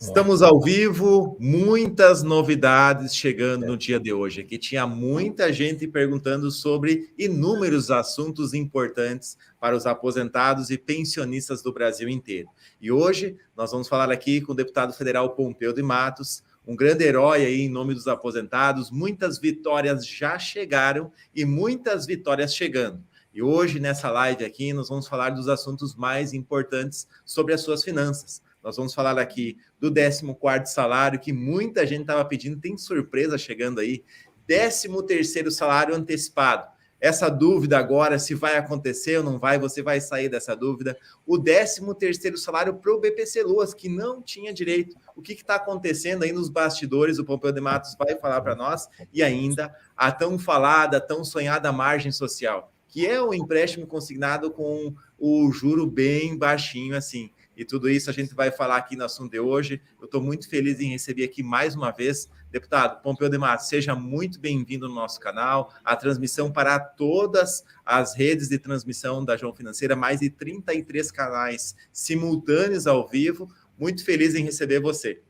Estamos ao vivo, muitas novidades chegando no dia de hoje. Aqui tinha muita gente perguntando sobre inúmeros assuntos importantes para os aposentados e pensionistas do Brasil inteiro. E hoje nós vamos falar aqui com o deputado federal Pompeu de Matos, um grande herói aí em nome dos aposentados. Muitas vitórias já chegaram e muitas vitórias chegando. E hoje, nessa live aqui, nós vamos falar dos assuntos mais importantes sobre as suas finanças. Nós vamos falar aqui do 14º salário, que muita gente estava pedindo, tem surpresa chegando aí. 13º salário antecipado. Essa dúvida agora, se vai acontecer ou não vai, você vai sair dessa dúvida. O 13º salário para o BPC Loas, que não tinha direito. O que está acontecendo aí nos bastidores? O Pompeu de Matos vai falar para nós. E ainda a tão falada, tão sonhada margem social, que é um empréstimo consignado com o juro bem baixinho assim. E tudo isso a gente vai falar aqui no assunto de hoje. Eu estou muito feliz em receber aqui mais uma vez, deputado Pompeu de Matos, seja muito bem-vindo no nosso canal, a transmissão para todas as redes de transmissão da João Financeira, mais de 33 canais simultâneos ao vivo. Muito feliz em receber você.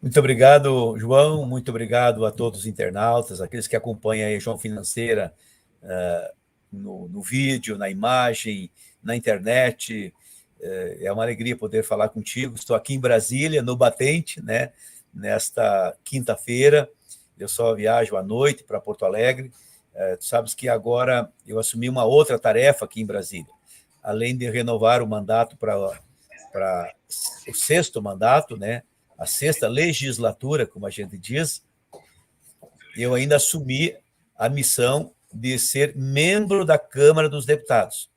Muito obrigado, João, muito obrigado a todos os internautas, aqueles que acompanham a João Financeira no vídeo, na imagem, na internet. É uma alegria poder falar contigo. Estou aqui em Brasília, no Batente, né, nesta quinta-feira. Eu só viajo à noite para Porto Alegre. Tu sabes que agora eu assumi uma outra tarefa aqui em Brasília. Além de renovar o mandato para o 6º mandato, né, a 6ª legislatura, como a gente diz, eu ainda assumi a missão de ser membro da Câmara dos Deputados.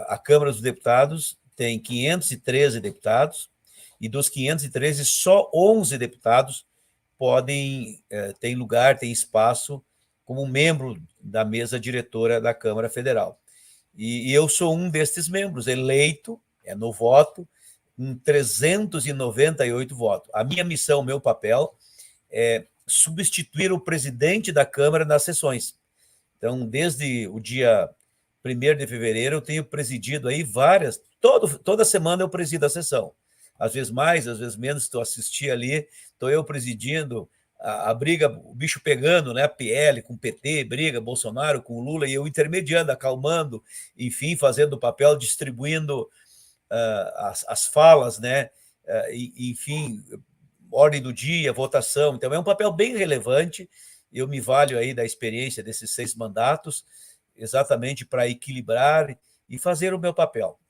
A Câmara dos Deputados tem 513 deputados, e dos 513, só 11 deputados têm lugar, têm espaço como membro da mesa diretora da Câmara Federal. E eu sou um destes membros, eleito, no voto, com 398 votos. A minha missão, o meu papel, é substituir o presidente da Câmara nas sessões. Então, desde o dia 1º de fevereiro, eu tenho presidido aí toda semana eu presido a sessão. Às vezes mais, às vezes menos, estou assistindo ali, estou eu presidindo a briga, o bicho pegando, né? PL com PT, briga, Bolsonaro com Lula, e eu intermediando, acalmando, enfim, fazendo o papel, distribuindo as falas, né? Enfim, ordem do dia, votação. Então, é um papel bem relevante. Eu me valho aí da experiência desses 6 mandatos, exatamente para equilibrar e fazer o meu papel,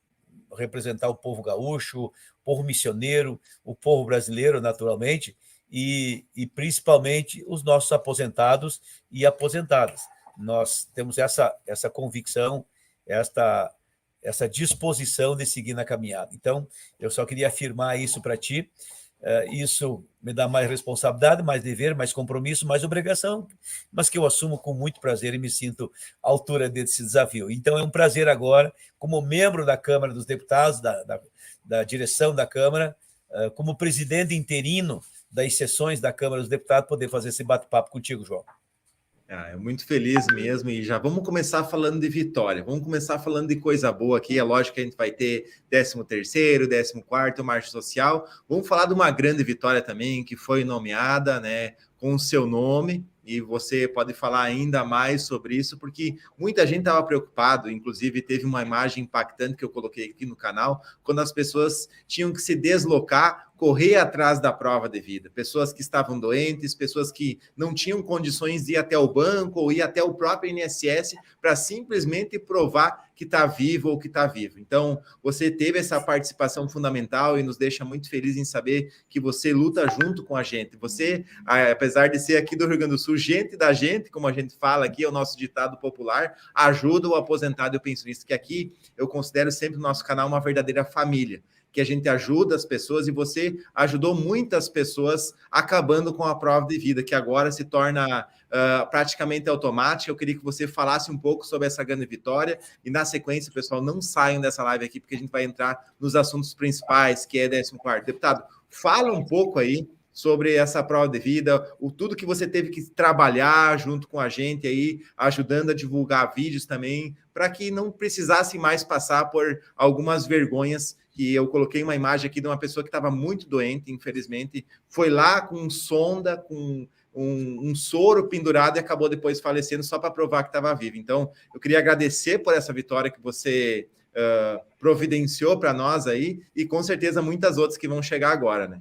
representar o povo gaúcho, o povo missioneiro, o povo brasileiro, naturalmente, e principalmente os nossos aposentados e aposentadas. Nós temos essa convicção, essa disposição de seguir na caminhada. Então, eu só queria afirmar isso para ti. Isso me dá mais responsabilidade, mais dever, mais compromisso, mais obrigação, mas que eu assumo com muito prazer e me sinto à altura desse desafio. Então, é um prazer agora, como membro da Câmara dos Deputados, da direção da Câmara, como presidente interino das sessões da Câmara dos Deputados, poder fazer esse bate-papo contigo, João. É muito feliz mesmo, e já vamos começar falando de vitória, vamos começar falando de coisa boa aqui. É lógico que a gente vai ter 13º, 14º, marcha social. Vamos falar de uma grande vitória também, que foi nomeada, né, com o seu nome, e você pode falar ainda mais sobre isso, porque muita gente estava preocupado. Inclusive teve uma imagem impactante que eu coloquei aqui no canal, quando as pessoas tinham que se deslocar, correr atrás da prova de vida, pessoas que estavam doentes, pessoas que não tinham condições de ir até o banco ou ir até o próprio INSS para simplesmente provar que está vivo ou que está vivo. Então, você teve essa participação fundamental e nos deixa muito felizes em saber que você luta junto com a gente. Você, apesar de ser aqui do Rio Grande do Sul, gente da gente, como a gente fala aqui, é o nosso ditado popular, ajuda o aposentado e o pensionista, que aqui eu considero sempre o nosso canal uma verdadeira família, que a gente ajuda as pessoas, e você ajudou muitas pessoas acabando com a prova de vida, que agora se torna praticamente automática. Eu queria que você falasse um pouco sobre essa grande vitória, e na sequência, pessoal, não saiam dessa live aqui, porque a gente vai entrar nos assuntos principais, que é 14º. Deputado, fala um pouco aí sobre essa prova de vida, tudo que você teve que trabalhar junto com a gente aí, ajudando a divulgar vídeos também, para que não precisasse mais passar por algumas vergonhas que eu coloquei uma imagem aqui de uma pessoa que estava muito doente, infelizmente, foi lá com sonda, com um soro pendurado e acabou depois falecendo só para provar que estava vivo. Então, eu queria agradecer por essa vitória que você providenciou para nós aí, e com certeza muitas outras que vão chegar agora, né?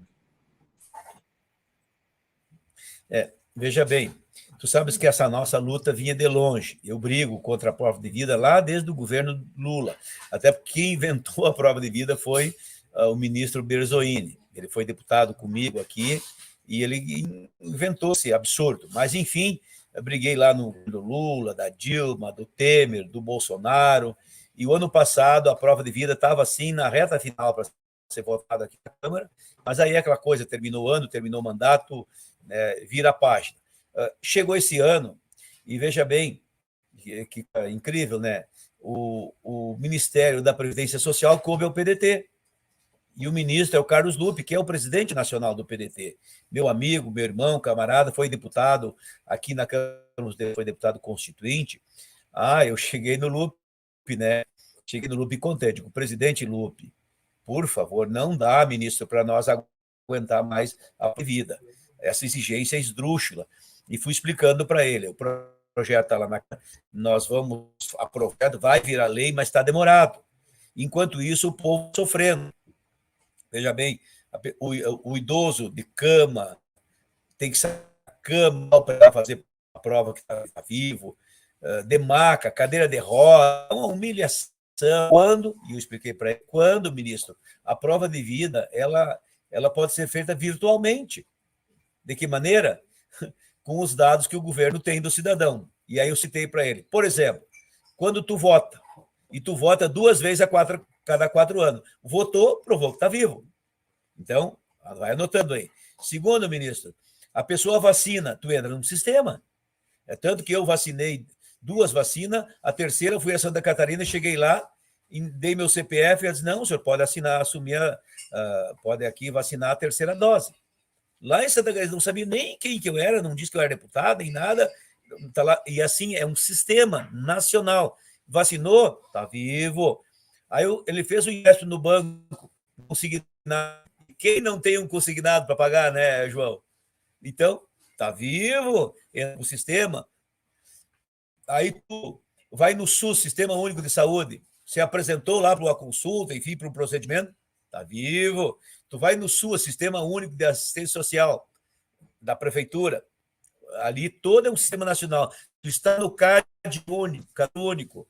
Veja bem, tu sabes que essa nossa luta vinha de longe. Eu brigo contra a prova de vida lá desde o governo Lula. Até porque quem inventou a prova de vida foi o ministro Berzoini. Ele foi deputado comigo aqui e ele inventou esse absurdo. Mas, enfim, eu briguei lá no Lula, da Dilma, do Temer, do Bolsonaro. E o ano passado a prova de vida estava assim na reta final para ser votada aqui na Câmara. Mas aí aquela coisa, terminou o ano, terminou o mandato, vira a página. Chegou esse ano, e veja bem, que incrível, né? O Ministério da Previdência Social coube ao PDT, e o ministro é o Carlos Lupe, que é o presidente nacional do PDT. Meu amigo, meu irmão, camarada, foi deputado aqui na Câmara, foi deputado constituinte. Eu cheguei no Lupe, né? Cheguei no Lupe contente, digo, presidente Lupe, por favor, não dá, ministro, para nós aguentar mais a vida. Essa exigência é esdrúxula. E fui explicando para ele, o projeto está lá, nós vamos aprovar, vai virar lei, mas está demorado. Enquanto isso, o povo sofrendo. Veja bem, o idoso de cama tem que sair da cama para fazer a prova que está vivo, de maca, cadeira de roda, uma humilhação. Quando, e eu expliquei para ele, quando, ministro, a prova de vida ela pode ser feita virtualmente. De que maneira? Com os dados que o governo tem do cidadão. E aí eu citei para ele. Por exemplo, quando tu vota, e tu vota 2 vezes cada 4 anos, votou, provou que está vivo. Então, vai anotando aí. Segundo, ministro, a pessoa vacina, tu entra no sistema. É tanto que eu vacinei 2 vacinas, a terceira eu fui a Santa Catarina, cheguei lá, dei meu CPF, e disse, não, o senhor pode pode aqui vacinar a terceira dose. Lá em Santa Catarina, não sabia nem quem que eu era, não disse que eu era deputado, nem nada. Tá lá, e assim, é um sistema nacional. Vacinou, tá vivo. Aí ele fez o ingresso no banco, consignado. Quem não tem um consignado para pagar, né, João? Então, tá vivo, é o sistema. Aí tu vai no SUS, Sistema Único de Saúde, se apresentou lá para uma consulta, enfim, para um procedimento, tá vivo. Tu vai no SUS, Sistema Único de Assistência Social, da Prefeitura, ali todo é um sistema nacional. Tu está no CAD único.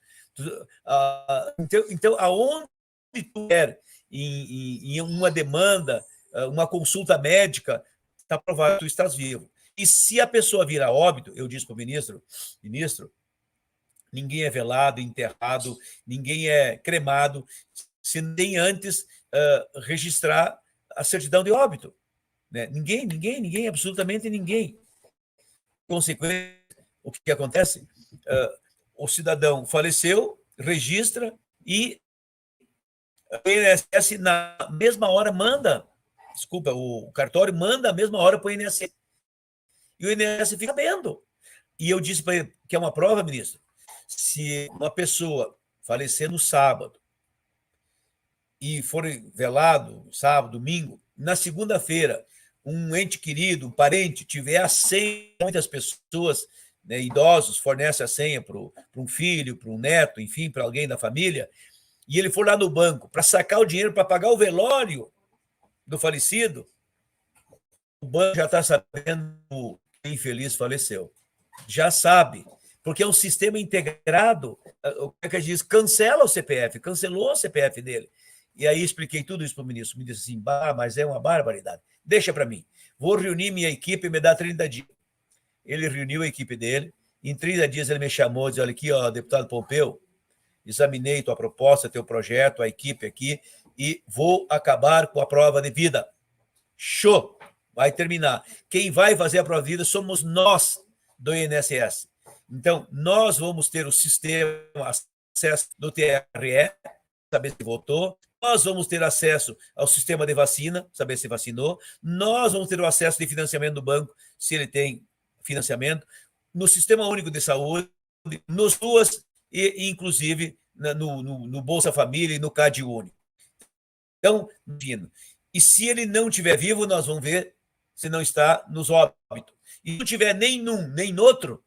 Então, aonde tu quer em uma demanda, uma consulta médica, está provado que tu estás vivo. E se a pessoa vir a óbito, eu disse para o ministro, ninguém é velado, enterrado, ninguém é cremado, se nem antes registrar a certidão de óbito. Né? Ninguém, absolutamente ninguém. Consequência, o que acontece? O cidadão faleceu, registra e o INSS na mesma hora manda, o cartório manda a mesma hora para o INSS. E o INSS fica sabendo. E eu disse para ele que é uma prova, ministro, se uma pessoa falecer no sábado e for velado sábado, domingo, na segunda-feira, um ente querido, um parente, tiver a senha, muitas pessoas, né, idosos, fornecem a senha para um filho, para um neto, enfim, para alguém da família, e ele for lá no banco para sacar o dinheiro para pagar o velório do falecido, o banco já está sabendo que o infeliz faleceu. Já sabe, porque é um sistema integrado, o que diz, cancela o CPF, cancelou o CPF dele. E aí expliquei tudo isso para o ministro. Me disse assim, mas é uma barbaridade. Deixa para mim. Vou reunir minha equipe e me dá 30 dias. Ele reuniu a equipe dele. Em 30 dias ele me chamou e disse, olha aqui, deputado Pompeu, examinei tua proposta, teu projeto, a equipe aqui, e vou acabar com a prova de vida. Show! Vai terminar. Quem vai fazer a prova de vida somos nós do INSS. Então, nós vamos ter o sistema, acesso do TRE, saber se votou, nós vamos ter acesso ao sistema de vacina, saber se vacinou, nós vamos ter o acesso de financiamento do banco, se ele tem financiamento, no Sistema Único de Saúde, nos ruas e, inclusive, no Bolsa Família e no CAD Único. Então, imagina. E se ele não estiver vivo, nós vamos ver se não está nos óbitos. E se não tiver nem num, nem no outro,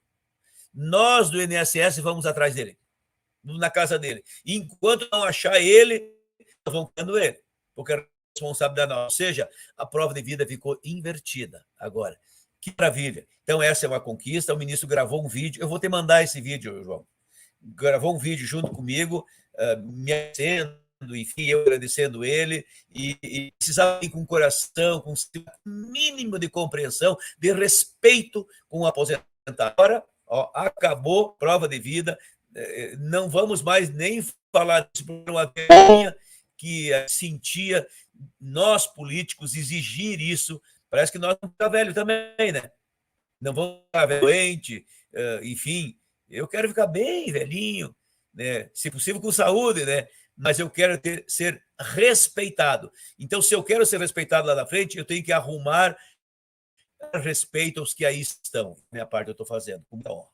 nós do INSS vamos atrás dele, na casa dele. E enquanto não achar ele, nós vamos ficando ele, porque é responsabilidade nossa. Ou seja, a prova de vida ficou invertida agora. Que maravilha. Então, essa é uma conquista. O ministro gravou um vídeo. Eu vou te mandar esse vídeo, João. Gravou um vídeo junto comigo, me agradecendo, enfim, eu agradecendo ele, e precisava ir com o coração, com um mínimo de compreensão, de respeito com o aposentado. Agora, acabou a prova de vida, não vamos mais nem falar disso, por uma vergonha que sentia nós, políticos, exigir isso. Parece que nós vamos ficar velho também, né? Não vamos ficar doente, enfim. Eu quero ficar bem velhinho, né? Se possível com saúde, né? Mas eu quero ser respeitado. Então, se eu quero ser respeitado lá na frente, eu tenho que arrumar respeito aos que aí estão. Minha parte eu estou fazendo, com muita honra.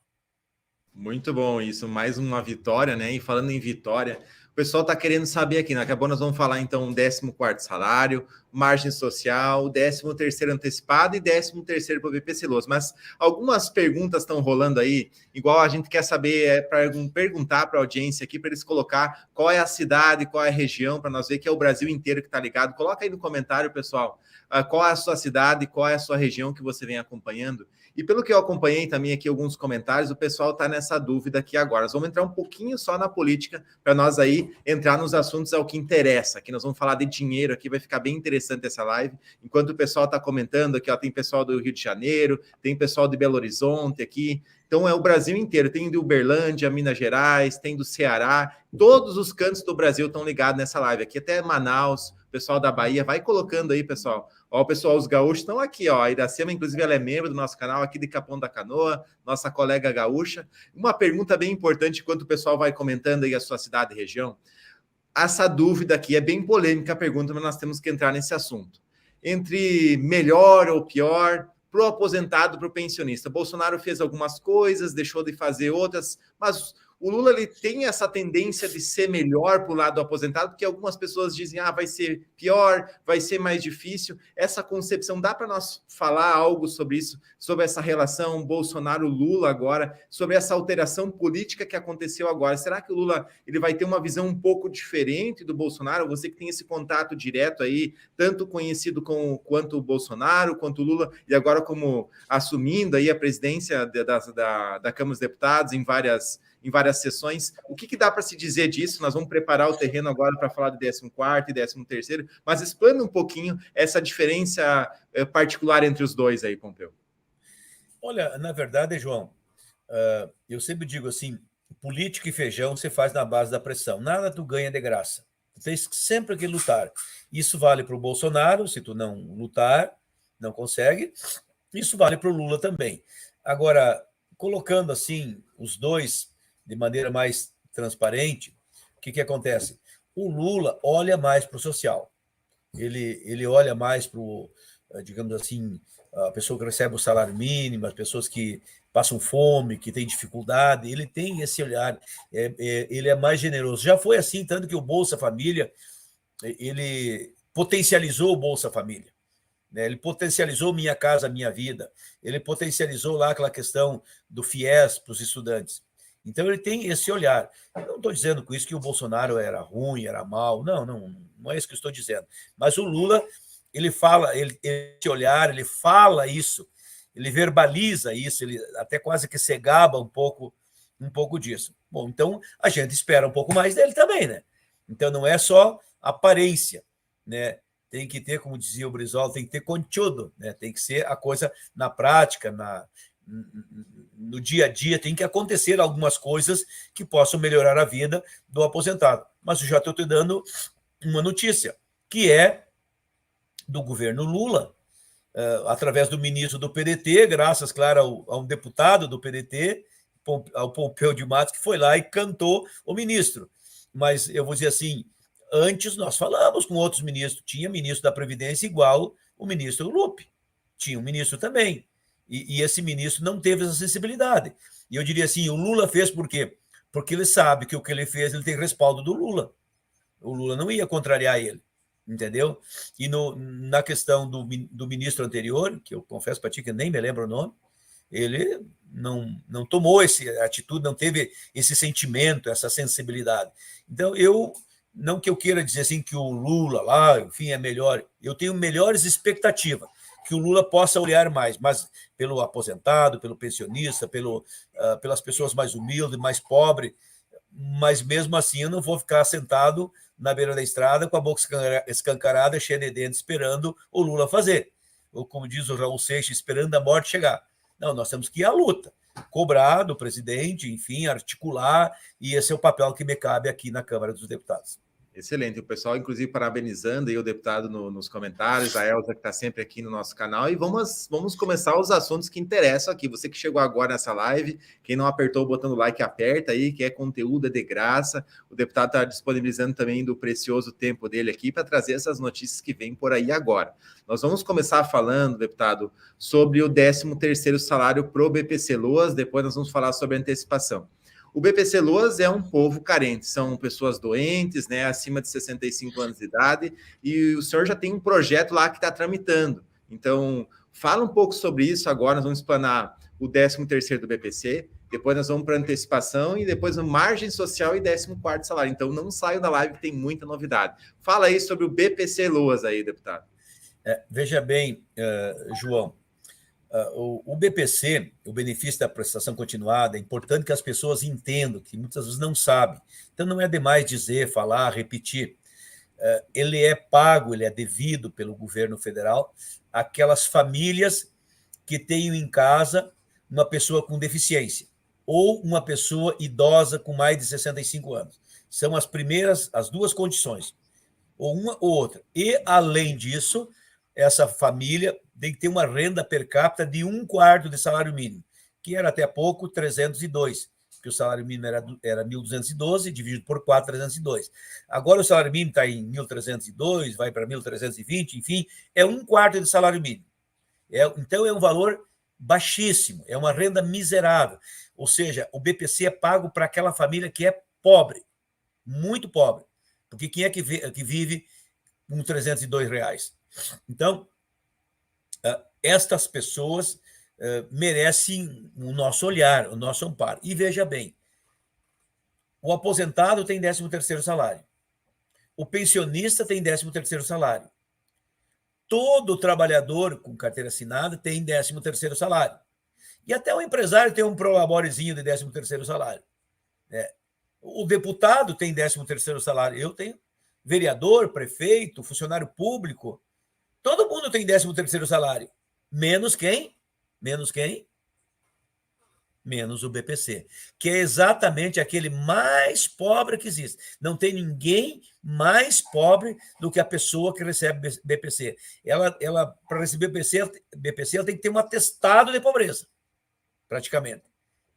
Muito bom isso, mais uma vitória, né? E falando em vitória, o pessoal está querendo saber aqui, né? Acabou, nós vamos falar então 14º salário, margem social, 13º antecipado e 13º para o BP Celoso. Mas algumas perguntas estão rolando aí, igual a gente quer saber, para perguntar para a audiência aqui, para eles colocar qual é a cidade, qual é a região, para nós ver que é o Brasil inteiro que está ligado. Coloca aí no comentário, pessoal, qual é a sua cidade, qual é a sua região que você vem acompanhando. E pelo que eu acompanhei também aqui alguns comentários, o pessoal está nessa dúvida aqui agora. Nós vamos entrar um pouquinho só na política, para nós aí entrar nos assuntos ao que interessa. Aqui nós vamos falar de dinheiro, aqui vai ficar bem interessante essa live. Enquanto o pessoal está comentando aqui, tem pessoal do Rio de Janeiro, tem pessoal de Belo Horizonte aqui. Então é o Brasil inteiro, tem de Uberlândia, Minas Gerais, tem do Ceará, todos os cantos do Brasil estão ligados nessa live aqui, até Manaus, pessoal da Bahia, vai colocando aí, pessoal. Ó, o pessoal, os gaúchos estão aqui, ó. A Iracema, inclusive, ela é membro do nosso canal aqui de Capão da Canoa, nossa colega gaúcha. Uma pergunta bem importante, enquanto o pessoal vai comentando aí a sua cidade e região. Essa dúvida aqui é bem polêmica a pergunta, mas nós temos que entrar nesse assunto. Entre melhor ou pior, para o aposentado, para o pensionista. Bolsonaro fez algumas coisas, deixou de fazer outras, mas o Lula ele tem essa tendência de ser melhor para o lado do aposentado, porque algumas pessoas dizem, vai ser pior, vai ser mais difícil. Essa concepção, dá para nós falar algo sobre isso, sobre essa relação Bolsonaro-Lula agora, sobre essa alteração política que aconteceu agora? Será que o Lula ele vai ter uma visão um pouco diferente do Bolsonaro? Você que tem esse contato direto aí, tanto conhecido quanto o Bolsonaro, quanto o Lula, e agora como assumindo aí a presidência da Câmara dos Deputados em várias sessões. O que dá para se dizer disso? Nós vamos preparar o terreno agora para falar do 14º e 13º, mas explana um pouquinho essa diferença particular entre os dois aí, Pompeu. Olha, na verdade, João, eu sempre digo assim, política e feijão você faz na base da pressão. Nada tu ganha de graça. Tu tens sempre que lutar. Isso vale para o Bolsonaro, se tu não lutar, não consegue. Isso vale para o Lula também. Agora, colocando assim os dois de maneira mais transparente, o que acontece? O Lula olha mais para o social. Ele olha mais para o, digamos assim, a pessoa que recebe o salário mínimo, as pessoas que passam fome, que têm dificuldade. Ele tem esse olhar, ele é mais generoso. Já foi assim, tanto que o Bolsa Família, ele potencializou o Bolsa Família. Ele potencializou Minha Casa Minha Vida, ele potencializou lá aquela questão do FIES para os estudantes. Então, ele tem esse olhar. Eu não estou dizendo com isso que o Bolsonaro era ruim, era mal, não é isso que eu estou dizendo. Mas o Lula, ele fala, esse olhar, ele fala isso, ele verbaliza isso, ele até quase que se gaba um pouco disso. Bom, então, a gente espera um pouco mais dele também, né? Então, não é só aparência, né? Tem que ter, como dizia o Brizola, tem que ter conteúdo, né? Tem que ser a coisa na prática, no dia a dia, tem que acontecer algumas coisas que possam melhorar a vida do aposentado. Mas eu já estou te dando uma notícia, que é do governo Lula, através do ministro do PDT, graças, claro, a um deputado do PDT, ao Pompeu de Matos, que foi lá e cantou o ministro. Mas eu vou dizer assim, antes nós falamos com outros ministros, tinha ministro da Previdência igual o ministro Lupe, tinha um ministro também, e esse ministro não teve essa sensibilidade. E eu diria assim, o Lula fez por quê? Porque ele sabe que o que ele fez, ele tem respaldo do Lula. O Lula não ia contrariar ele. entendeu? E na questão do ministro anterior, que eu confesso para ti que nem me lembro o nome, ele não tomou essa atitude, não teve esse sentimento, essa sensibilidade. Então, não que eu queira dizer assim que o Lula lá, enfim, é melhor, eu tenho melhores expectativas, que o Lula possa olhar mais, mas pelo aposentado, pelo pensionista, pelas pessoas mais humildes, mais pobres, mas mesmo assim eu não vou ficar sentado na beira da estrada com a boca escancarada, cheia de dentes, esperando o Lula fazer. Ou como diz o Raul Seixas, esperando a morte chegar. Não, nós temos que ir à luta, cobrar do presidente, enfim, articular, e esse é o papel que me cabe aqui na Câmara dos Deputados. Excelente. O pessoal, inclusive, parabenizando aí o deputado nos comentários, a Elza, que está sempre aqui no nosso canal, e vamos começar os assuntos que interessam aqui. Você que chegou agora nessa live, quem não apertou o botão do like, aperta aí, que é conteúdo, é de graça. O deputado está disponibilizando também do precioso tempo dele aqui para trazer essas notícias que vêm por aí agora. Nós vamos começar falando, deputado, sobre o 13º salário pro BPC Loas, depois nós vamos falar sobre a antecipação. O BPC Loas é um povo carente, são pessoas doentes, né, acima de 65 anos de idade, e o senhor já tem um projeto lá que está tramitando. Então, fala um pouco sobre isso agora, nós vamos explanar o 13º do BPC, depois nós vamos para antecipação e depois a margem social e 14º salário. Então, não saiam da live, tem muita novidade. Fala aí sobre o BPC Loas aí, deputado. Veja bem, João, o BPC, o benefício da prestação continuada, é importante que as pessoas entendam, que muitas vezes não sabem. Então, não é demais dizer, falar, repetir. Ele é pago, ele é devido pelo governo federal àquelas famílias que tenham em casa uma pessoa com deficiência ou uma pessoa idosa com mais de 65 anos. São as duas condições, ou uma ou outra. E, além disso, essa família tem que ter uma renda per capita de 1/4 de salário mínimo, que era até pouco 302, porque o salário mínimo era 1.212, dividido por 4, 302. Agora o salário mínimo está em 1.302, vai para 1.320, enfim, é 1/4 de salário mínimo. Então é um valor baixíssimo, é uma renda miserável. Ou seja, o BPC é pago para aquela família que é pobre, muito pobre, porque quem é que vive com R$302? Então, estas pessoas merecem o nosso olhar, o nosso amparo. E veja bem, o aposentado tem 13º salário, o pensionista tem 13º salário, todo trabalhador com carteira assinada tem 13º salário, e até o empresário tem um prolaborezinho de 13º salário. O deputado tem 13º salário, eu tenho, vereador, prefeito, funcionário público, todo mundo tem 13º salário. Menos quem? Menos quem? Menos o BPC, que é exatamente aquele mais pobre que existe. Não tem ninguém mais pobre do que a pessoa que recebe BPC. Ela para receber BPC, ela tem que ter um atestado de pobreza, praticamente.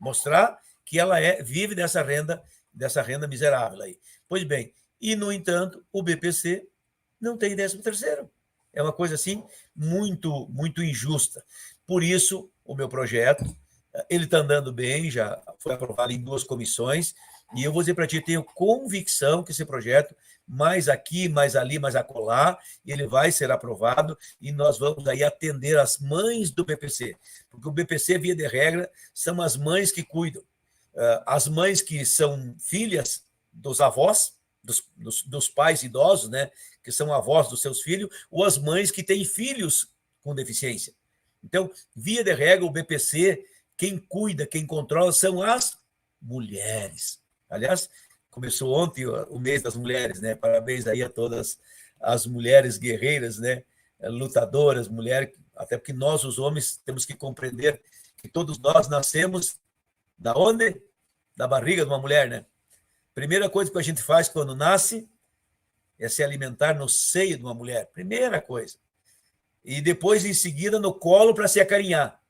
Mostrar que ela vive dessa renda miserável aí. Pois bem, e, no entanto, o BPC não tem 13º. É uma coisa assim muito, muito injusta. Por isso, o meu projeto, ele está andando bem, já foi aprovado em 2 comissões, e eu vou dizer para ti, tenho convicção que esse projeto, mais aqui, mais ali, mais acolá, ele vai ser aprovado, e nós vamos aí atender as mães do BPC, porque o BPC, via de regra, são as mães que cuidam. As mães que são filhas dos avós, dos pais idosos, né, que são avós dos seus filhos, ou as mães que têm filhos com deficiência. Então, via de regra, o BPC, quem cuida, quem controla, são as mulheres. Aliás, começou ontem o mês das mulheres, né? Parabéns aí a todas as mulheres guerreiras, né? Lutadoras, mulheres, até porque nós, os homens, temos que compreender que todos nós nascemos da onde? Da barriga de uma mulher, né? Primeira coisa que a gente faz quando nasce é se alimentar no seio de uma mulher. Primeira coisa. E depois, em seguida, no colo para se acarinhar.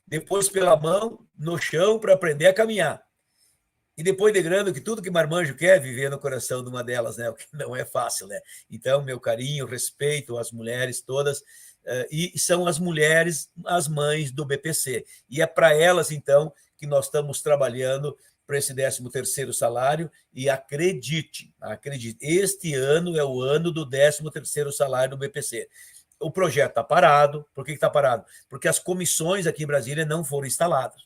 Depois, pela mão, no chão para aprender a caminhar. E depois de grande, que tudo que marmanjo quer é viver no coração de uma delas, né? O que não é fácil, né? Então, meu carinho, respeito às mulheres todas, e são as mulheres as mães do BPC. E é para elas, então, que nós estamos trabalhando para esse 13º salário, e acredite, este ano é o ano do 13º salário do BPC. O projeto está parado. Por que está parado? Porque as comissões aqui em Brasília não foram instaladas.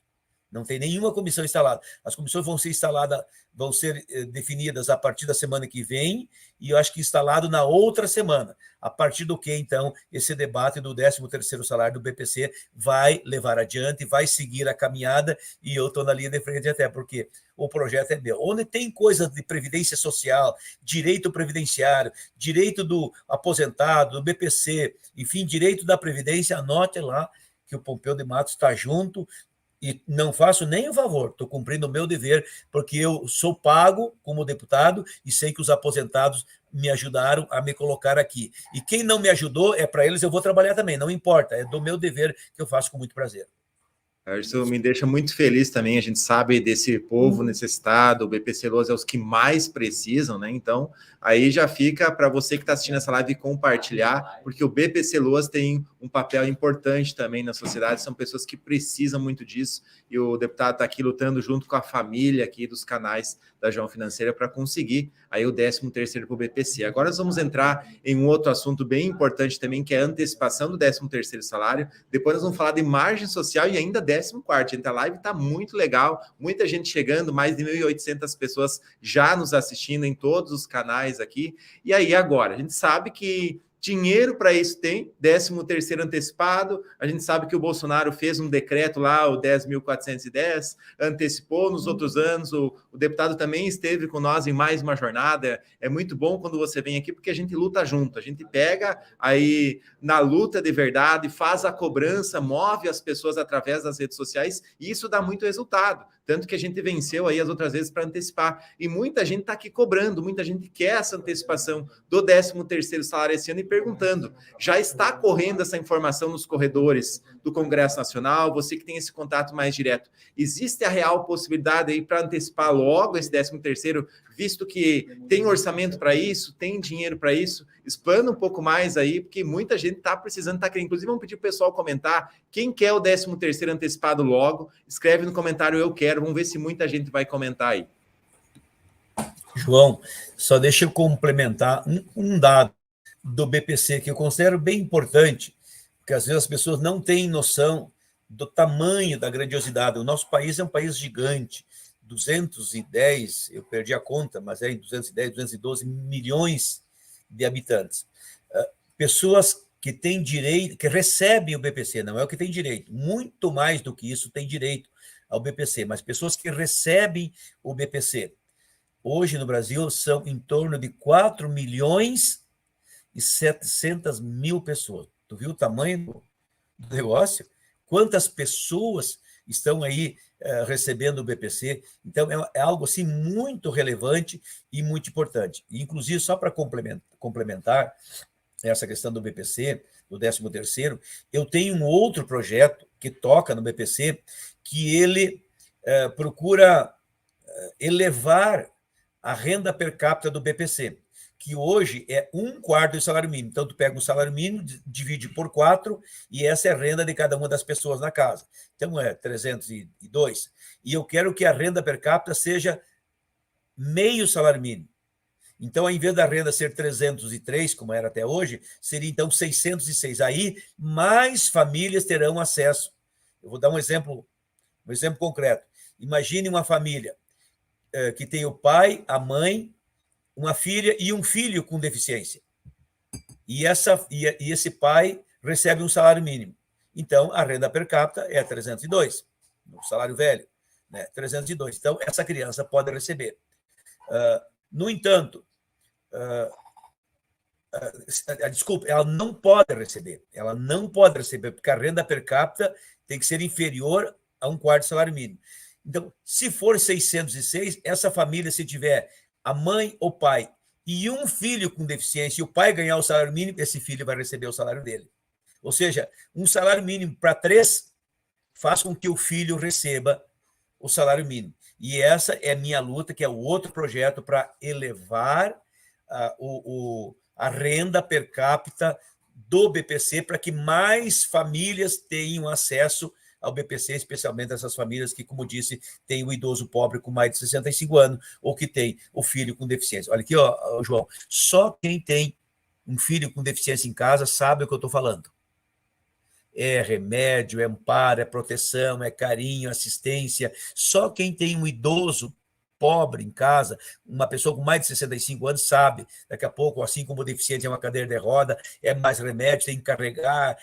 Não tem nenhuma comissão instalada. As comissões vão ser instaladas, vão ser definidas a partir da semana que vem, e eu acho que instalado na outra semana. A partir do que, então, esse debate do 13º salário do BPC vai levar adiante, vai seguir a caminhada, e eu estou na linha de frente até, porque o projeto é meu. Onde tem coisas de previdência social, direito previdenciário, direito do aposentado, do BPC, enfim, direito da previdência, anote lá que o Pompeu de Matos está junto. E não faço nem o favor, estou cumprindo o meu dever, porque eu sou pago como deputado e sei que os aposentados me ajudaram a me colocar aqui. E quem não me ajudou, é para eles, eu vou trabalhar também, não importa, é do meu dever que eu faço com muito prazer. Isso me deixa muito feliz também. A gente sabe desse povo necessitado, o BPC Loas é os que mais precisam, né? Então, aí já fica para você que está assistindo essa live compartilhar, porque o BPC Loas tem um papel importante também na sociedade, são pessoas que precisam muito disso, e o deputado está aqui lutando junto com a família aqui dos canais da João Financeira para conseguir aí o 13º para o BPC. Agora nós vamos entrar em um outro assunto bem importante também, que é a antecipação do 13º salário. Depois nós vamos falar de margem social e ainda 14º. Gente, a live está muito legal, muita gente chegando, mais de 1.800 pessoas já nos assistindo em todos os canais aqui. E aí agora, a gente sabe que dinheiro para isso tem, 13º antecipado, a gente sabe que o Bolsonaro fez um decreto lá, o 10.410, antecipou nos outros anos, o deputado também esteve com nós em mais uma jornada. É muito bom quando você vem aqui, porque a gente luta junto, a gente pega aí na luta de verdade, faz a cobrança, move as pessoas através das redes sociais, e isso dá muito resultado, tanto que a gente venceu aí as outras vezes para antecipar, e muita gente está aqui cobrando, muita gente quer essa antecipação do 13º salário esse ano e perguntando, já está correndo essa informação nos corredores do Congresso Nacional? Você que tem esse contato mais direto, existe a real possibilidade aí para antecipar logo esse 13º, visto que tem orçamento para isso, tem dinheiro para isso? Explana um pouco mais aí, porque muita gente está precisando, está querendo. Inclusive, vamos pedir para o pessoal comentar quem quer o 13º antecipado logo, escreve no comentário eu quero, vamos ver se muita gente vai comentar aí. João, só deixa eu complementar um dado do BPC que eu considero bem importante, porque às vezes as pessoas não têm noção do tamanho da grandiosidade. O nosso país é um país gigante, 210, eu perdi a conta, mas é em 210, 212 milhões de habitantes. Pessoas que têm direito, que recebem o BPC, não é o que tem direito, muito mais do que isso tem direito ao BPC, mas pessoas que recebem o BPC. Hoje no Brasil são em torno de 4.700.000 pessoas. Tu viu o tamanho do negócio? Quantas pessoas estão aí recebendo o BPC? Então, é algo assim muito relevante e muito importante. E, inclusive, só para complementar essa questão do BPC, do 13º, eu tenho um outro projeto que toca no BPC, que ele procura elevar a renda per capita do BPC, que hoje é 1/4 do salário mínimo. Então, tu pega o salário mínimo, divide por 4, e essa é a renda de cada uma das pessoas na casa. Então, é 302. E eu quero que a renda per capita seja meio salário mínimo. Então, ao invés da renda ser 303, como era até hoje, seria, então, 606. Aí, mais famílias terão acesso. Eu vou dar um exemplo concreto. Imagine uma família que tem o pai, a mãe, uma filha e um filho com deficiência. E esse pai recebe um salário mínimo. Então, a renda per capita é 302, no salário velho, né? 302. Então, essa criança pode receber. No entanto, desculpa, ela não pode receber. Ela não pode receber, porque a renda per capita tem que ser inferior a 1/4 do salário mínimo. Então, se for 606, essa família, se tiver a mãe, o pai e um filho com deficiência, e o pai ganhar o salário mínimo, esse filho vai receber o salário dele. Ou seja, um salário mínimo para 3 faz com que o filho receba o salário mínimo. E essa é a minha luta, que é o outro projeto para elevar a renda per capita do BPC, para que mais famílias tenham acesso ao BPC, especialmente essas famílias que, como disse, têm o idoso pobre com mais de 65 anos ou que tem o filho com deficiência. Olha aqui, ó, João, só quem tem um filho com deficiência em casa sabe o que eu estou falando. É remédio, é amparo, é proteção, é carinho, assistência. Só quem tem um idoso pobre em casa, uma pessoa com mais de 65 anos sabe, daqui a pouco, assim como o deficiente é uma cadeira de roda, é mais remédio, tem que carregar,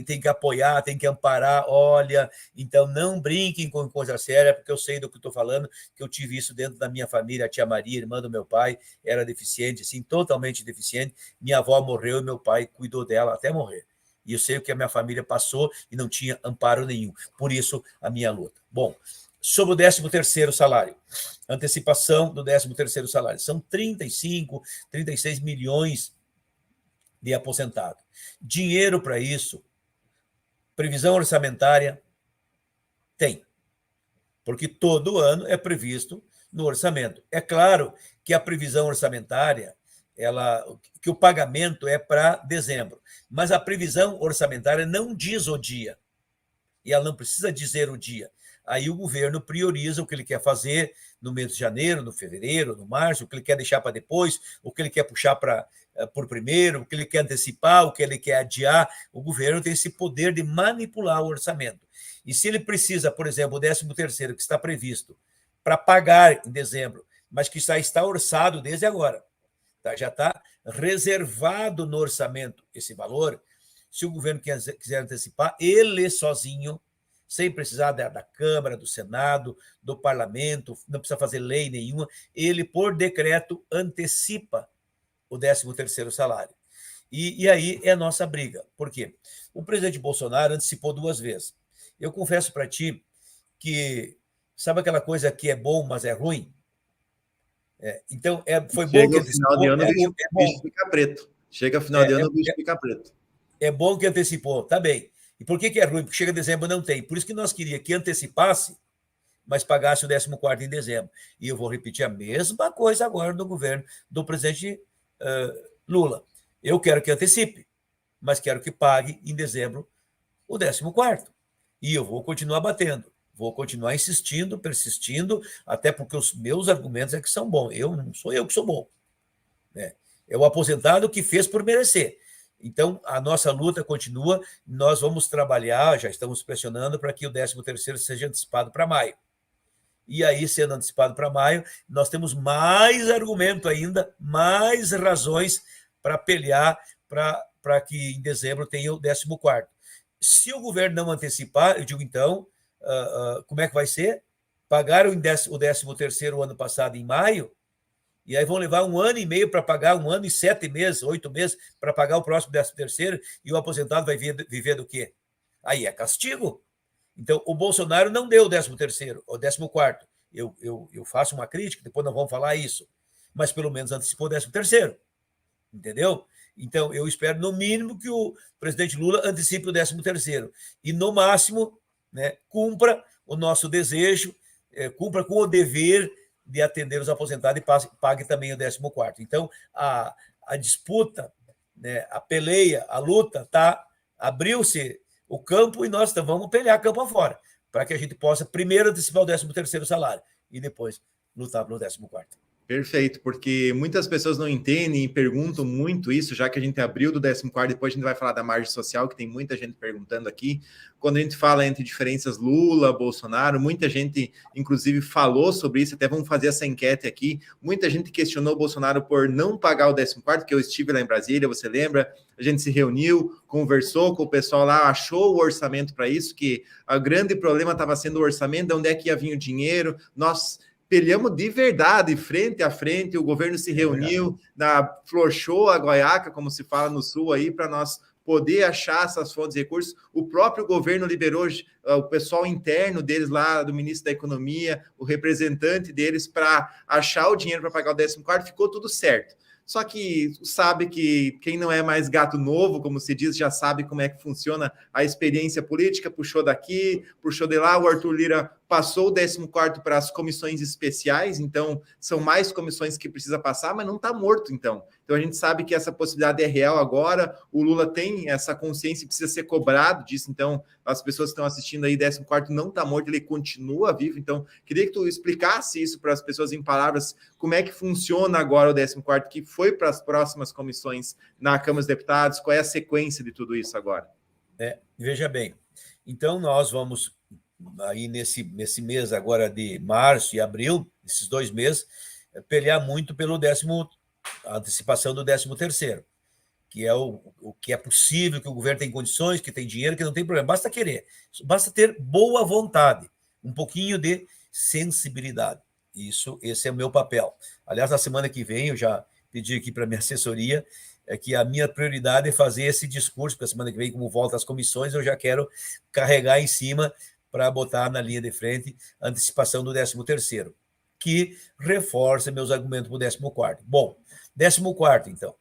tem que apoiar, tem que amparar, olha, então não brinquem com coisa séria, porque eu sei do que estou falando, que eu tive isso dentro da minha família, a tia Maria, irmã do meu pai, era deficiente, assim, totalmente deficiente, minha avó morreu e meu pai cuidou dela até morrer. E eu sei o que a minha família passou e não tinha amparo nenhum, por isso a minha luta. Bom, sobre o 13º salário, antecipação do 13º salário. São 35, 36 milhões de aposentados. Dinheiro para isso, previsão orçamentária, tem. Porque todo ano é previsto no orçamento. É claro que a previsão orçamentária, que o pagamento é para dezembro, mas a previsão orçamentária não diz o dia. E ela não precisa dizer o dia. Aí o governo prioriza o que ele quer fazer no mês de janeiro, no fevereiro, no março, o que ele quer deixar para depois, o que ele quer puxar por primeiro, o que ele quer antecipar, o que ele quer adiar. O governo tem esse poder de manipular o orçamento. E se ele precisa, por exemplo, o 13º que está previsto para pagar em dezembro, mas que já está orçado desde agora, tá? Já está reservado no orçamento esse valor, se o governo quiser antecipar, ele sozinho, sem precisar da Câmara, do Senado, do Parlamento, não precisa fazer lei nenhuma, ele, por decreto, antecipa o 13º salário. E aí é a nossa briga. Por quê? O presidente Bolsonaro antecipou 2 vezes. Eu confesso para ti que, sabe aquela coisa que é bom, mas é ruim? Então, foi bom que antecipou. Chega ao final de ano, o bicho fica preto. Chega ao final de ano, o bicho fica preto. É bom que antecipou, tá bem. E por que é ruim? Porque chega dezembro não tem. Por isso que nós queríamos que antecipasse, mas pagasse o 14º em dezembro. E eu vou repetir a mesma coisa agora no governo do presidente Lula. Eu quero que antecipe, mas quero que pague em dezembro o 14º. E eu vou continuar batendo, vou continuar insistindo, persistindo, até porque os meus argumentos é que são bons. Não sou eu que sou bom. É o aposentado que fez por merecer. Então, a nossa luta continua, nós vamos trabalhar, já estamos pressionando para que o 13º seja antecipado para maio. E aí, sendo antecipado para maio, nós temos mais argumento ainda, mais razões para pelear para que em dezembro tenha o 14º. Se o governo não antecipar, eu digo então, como é que vai ser? Pagaram o 13º ano passado em maio, e aí vão levar 1 ano e meio para pagar, 1 ano e 7 meses, 8 meses, para pagar o próximo 13º, e o aposentado vai viver do quê? Aí é castigo. Então, o Bolsonaro não deu o 13º, o 14º. Eu faço uma crítica, depois nós vamos falar isso, mas pelo menos antecipou o 13º. Entendeu? Então, eu espero, no mínimo, que o presidente Lula antecipe o 13º. E, no máximo, né, cumpra o nosso desejo, cumpra com o dever de atender os aposentados e pague também o 14º. Então, a disputa, né, a peleia, a luta, abriu-se o campo e nós vamos pelear campo afora, para que a gente possa primeiro antecipar o 13º salário e depois lutar pelo 14º. Perfeito, porque muitas pessoas não entendem e perguntam muito isso, já que a gente abriu do 14º, depois a gente vai falar da margem social, que tem muita gente perguntando aqui. Quando a gente fala entre diferenças Lula, Bolsonaro, muita gente, inclusive, falou sobre isso, até vamos fazer essa enquete aqui. Muita gente questionou o Bolsonaro por não pagar o 14º, que eu estive lá em Brasília, você lembra? A gente se reuniu, conversou com o pessoal lá, achou o orçamento para isso, que o grande problema estava sendo o orçamento, de onde é que ia vir o dinheiro. Nós peleamos de verdade, frente a frente, o governo se reuniu, flochou a goiaca, como se fala no sul aí, para nós poder achar essas fontes de recursos. O próprio governo liberou o pessoal interno deles lá, do ministro da Economia, o representante deles, para achar o dinheiro para pagar o 14º, ficou tudo certo. Só que sabe que quem não é mais gato novo, como se diz, já sabe como é que funciona a experiência política, puxou daqui, puxou de lá, o Arthur Lira passou o 14º para as comissões especiais, então são mais comissões que precisa passar, mas não está morto, então. Então a gente sabe que essa possibilidade é real agora, o Lula tem essa consciência e precisa ser cobrado disso, então as pessoas que estão assistindo aí, 14º não está morto, ele continua vivo, então queria que tu explicasse isso para as pessoas em palavras, como é que funciona agora o 14º, que foi para as próximas comissões na Câmara dos Deputados, qual é a sequência de tudo isso agora? Veja bem, então nós vamos aí nesse mês agora de março e abril, esses 2 meses, pelear muito pelo a antecipação do 13º, que é o que é possível, que o governo tem condições, que tem dinheiro, que não tem problema. Basta querer, basta ter boa vontade, um pouquinho de sensibilidade. Esse é o meu papel. Aliás, na semana que vem, eu já pedi aqui para a minha assessoria, que a minha prioridade é fazer esse discurso, para a semana que vem, como volta às comissões, eu já quero carregar em cima para botar na linha de frente a antecipação do 13º, que reforça meus argumentos para o 14º. Bom, 14º, então.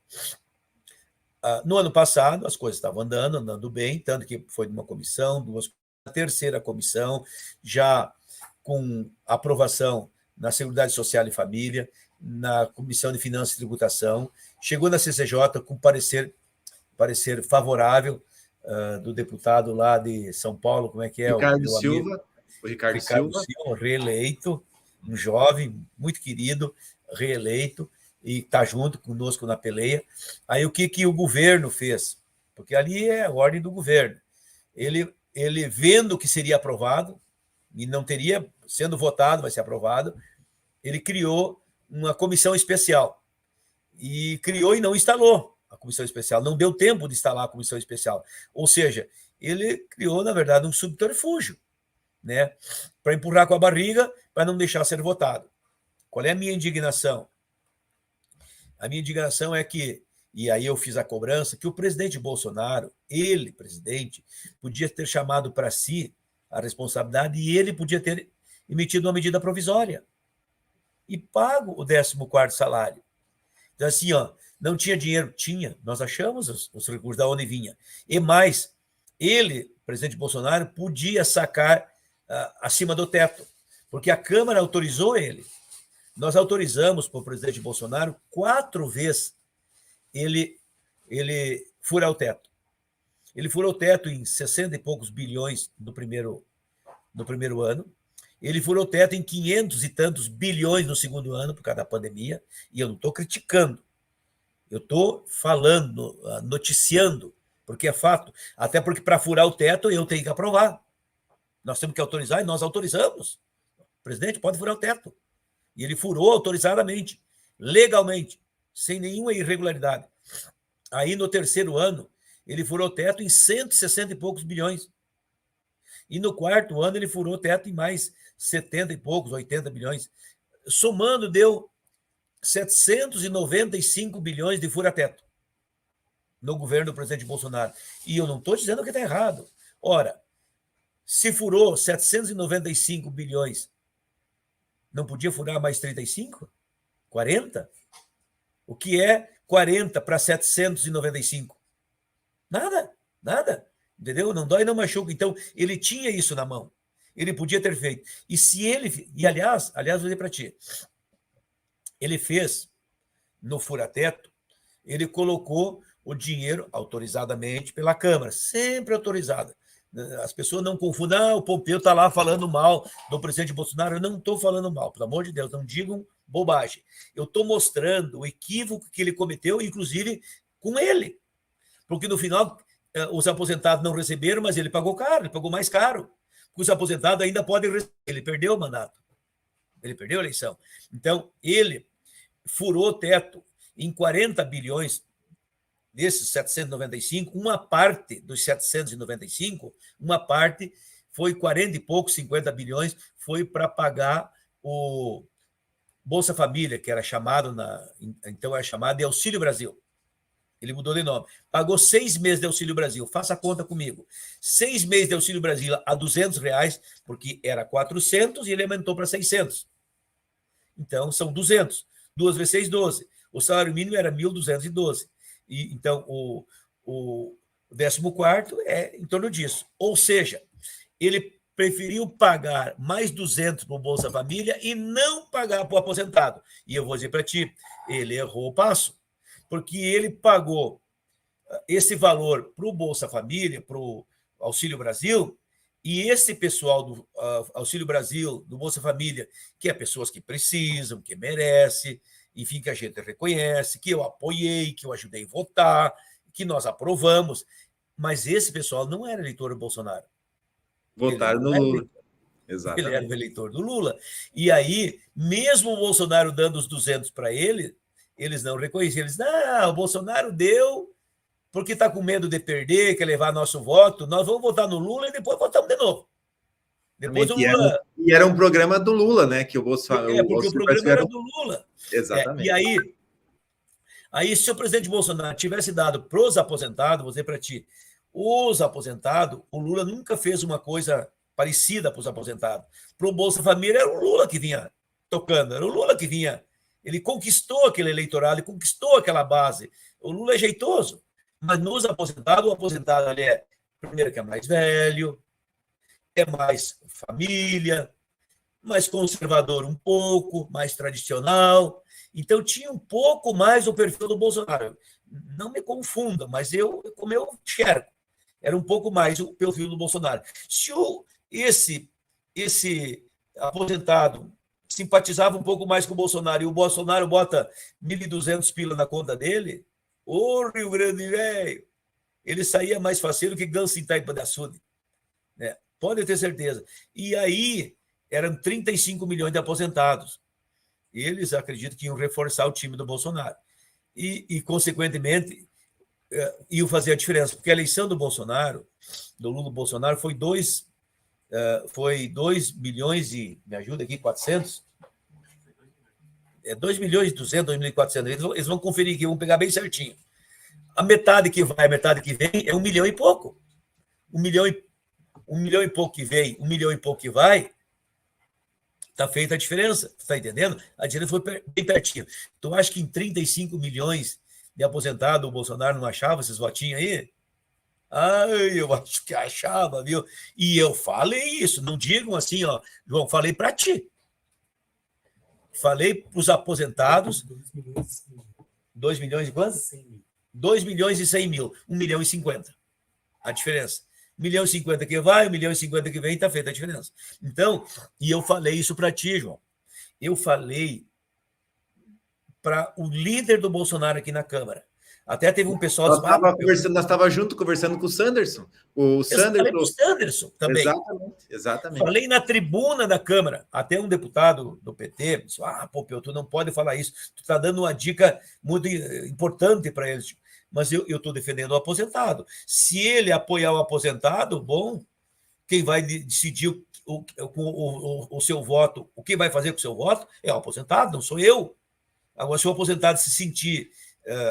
No ano passado, as coisas estavam andando bem, tanto que foi de uma comissão, a terceira comissão, já com aprovação na Seguridade Social e Família, na Comissão de Finanças e Tributação, chegou na CCJ com parecer favorável do deputado lá de São Paulo, como é que é? Ricardo Silva. O Ricardo Silva, reeleito, um jovem muito querido, reeleito, e está junto conosco na peleia. Aí o que o governo fez? Porque ali é a ordem do governo. Ele vendo que seria aprovado, e não teria, sendo votado, vai ser aprovado, ele criou uma comissão especial. E criou e não instalou a comissão especial. Não deu tempo de instalar a comissão especial. Ou seja, ele criou, na verdade, um subterfúgio, né, para empurrar com a barriga, para não deixar ser votado. Qual é a minha indignação? A minha indignação é que, e aí eu fiz a cobrança, que o presidente Bolsonaro, ele, presidente, podia ter chamado para si a responsabilidade e ele podia ter emitido uma medida provisória e pago o 14º salário. Então, assim, não tinha dinheiro? Tinha. Nós achamos os recursos da onde vinha. E mais, ele, presidente Bolsonaro, podia sacar acima do teto, porque a Câmara autorizou ele. Nós autorizamos para o presidente Bolsonaro 4 vezes ele furar o teto. Ele furou o teto em 60 e poucos bilhões no primeiro ano. Ele furou o teto em 500 e tantos bilhões no segundo ano, por causa da pandemia, e eu não estou criticando. Eu estou falando, noticiando, porque é fato. Até porque para furar o teto eu tenho que aprovar. Nós temos que autorizar e nós autorizamos. O presidente pode furar o teto. E ele furou autorizadamente, legalmente, sem nenhuma irregularidade. Aí, no terceiro ano, ele furou o teto em 160 e poucos bilhões. E no quarto ano, ele furou o teto em mais 70 e poucos, 80 bilhões. Somando, deu 795 bilhões de fura-teto no governo do presidente Bolsonaro. E eu não estou dizendo que está errado. Ora, se furou 795 bilhões, não podia furar mais 35? 40? O que é 40 para 795? Nada. Entendeu? Não dói, não machuca. Então, ele tinha isso na mão. Ele podia ter feito. E se ele... E, aliás, vou dizer para ti, ele fez no fura-teto, ele colocou o dinheiro autorizadamente pela Câmara, sempre autorizada. As pessoas não confundem, o Pompeu está lá falando mal do presidente Bolsonaro. Eu não estou falando mal, pelo amor de Deus, não digam bobagem. Eu estou mostrando o equívoco que ele cometeu, inclusive com ele. Porque no final, os aposentados não receberam, mas ele pagou caro, ele pagou mais caro. Porque os aposentados ainda podem receber. Ele perdeu o mandato, ele perdeu a eleição. Então, ele furou o teto em 40 bilhões desses 795, uma parte dos 795, uma parte foi 40 e poucos, 50 bilhões, foi para pagar o Bolsa Família, que era chamado, então era chamado de Auxílio Brasil. Ele mudou de nome. Pagou 6 meses de Auxílio Brasil. Faça a conta comigo. 6 meses de Auxílio Brasil a R$200, porque era 400 e ele aumentou para 600. Então, são 200. 2 vezes 6, 12. O salário mínimo era 1.212. E, então, o 14º é em torno disso. Ou seja, ele preferiu pagar mais 200 para o Bolsa Família e não pagar para o aposentado. E eu vou dizer para ti, ele errou o passo. porque ele pagou esse valor para o Bolsa Família, para o Auxílio Brasil, e esse pessoal do Auxílio Brasil, do Bolsa Família, que é pessoas que precisam, que merecem, enfim, que a gente reconhece, que eu apoiei, que eu ajudei a votar, que nós aprovamos, mas esse pessoal não era eleitor do Bolsonaro. Votaram no Lula. Exatamente. Ele era o eleitor do Lula. E aí, mesmo o Bolsonaro dando os 200 para ele, eles não reconheciam. Eles, o Bolsonaro deu porque está com medo de perder, quer levar nosso voto, nós vamos votar no Lula e depois votamos de novo. Depois o Lula... E era um programa do Lula, né? Que o Bolsonaro... porque o programa era do Lula. Exatamente. E aí, se o presidente Bolsonaro tivesse dado para os aposentados, vou dizer para ti, os aposentados, o Lula nunca fez uma coisa parecida para os aposentados. Para o Bolsa Família, era o Lula que vinha tocando, era o Lula que vinha. Ele conquistou aquele eleitorado, ele conquistou aquela base. O Lula é jeitoso. Mas nos aposentados, o aposentado ali primeiro, que é mais velho, é mais família, mais conservador um pouco, mais tradicional. Então, tinha um pouco mais o perfil do Bolsonaro. Não me confunda, mas como eu enxergo, era um pouco mais o perfil do Bolsonaro. Se esse aposentado simpatizava um pouco mais com o Bolsonaro e o Bolsonaro bota 1.200 pila na conta dele, ô Rio Grande velho, ele saía mais faceiro que ganso em Itaipa de Açude. Né? Pode ter certeza. E aí, eram 35 milhões de aposentados. Eles acreditam que iam reforçar o time do Bolsonaro. E consequentemente, iam fazer a diferença. Porque a eleição do Bolsonaro, do Lula Bolsonaro, foi 2 milhões e... Me ajuda aqui, 400? 2 milhões e 200, 2.400. Eles vão conferir aqui, vão pegar bem certinho. A metade que vai, a metade que vem é 1 milhão e pouco. 1 milhão e pouco que vem, 1 milhão e pouco que vai, está feita a diferença. Está entendendo? A diferença foi bem pertinho. Tu acha que em 35 milhões de aposentados o Bolsonaro não achava esses votinhos aí? Eu acho que achava, viu? E eu falei isso. Não digam assim, ó, João, falei para ti. Falei para os aposentados. 2 milhões e quanto? 2 milhões e 100 mil. 1 milhão e 50. A diferença. 1 milhão e 50 que vai, 1 milhão e 50 que vem, está feita a diferença. Então, e eu falei isso para ti, João. Eu falei para o líder do Bolsonaro aqui na Câmara. Até teve um pessoal... Nós estávamos junto conversando com o Sanderson. Eu falei para o Sanderson também. Exatamente. Falei na tribuna da Câmara. Até um deputado do PT disse, Pompeu, tu não pode falar isso. Tu está dando uma dica muito importante para eles. Mas eu estou defendendo o aposentado. Se ele apoiar o aposentado, bom, quem vai decidir o seu voto, o que vai fazer com o seu voto é o aposentado, não sou eu. Agora, se o aposentado se sentir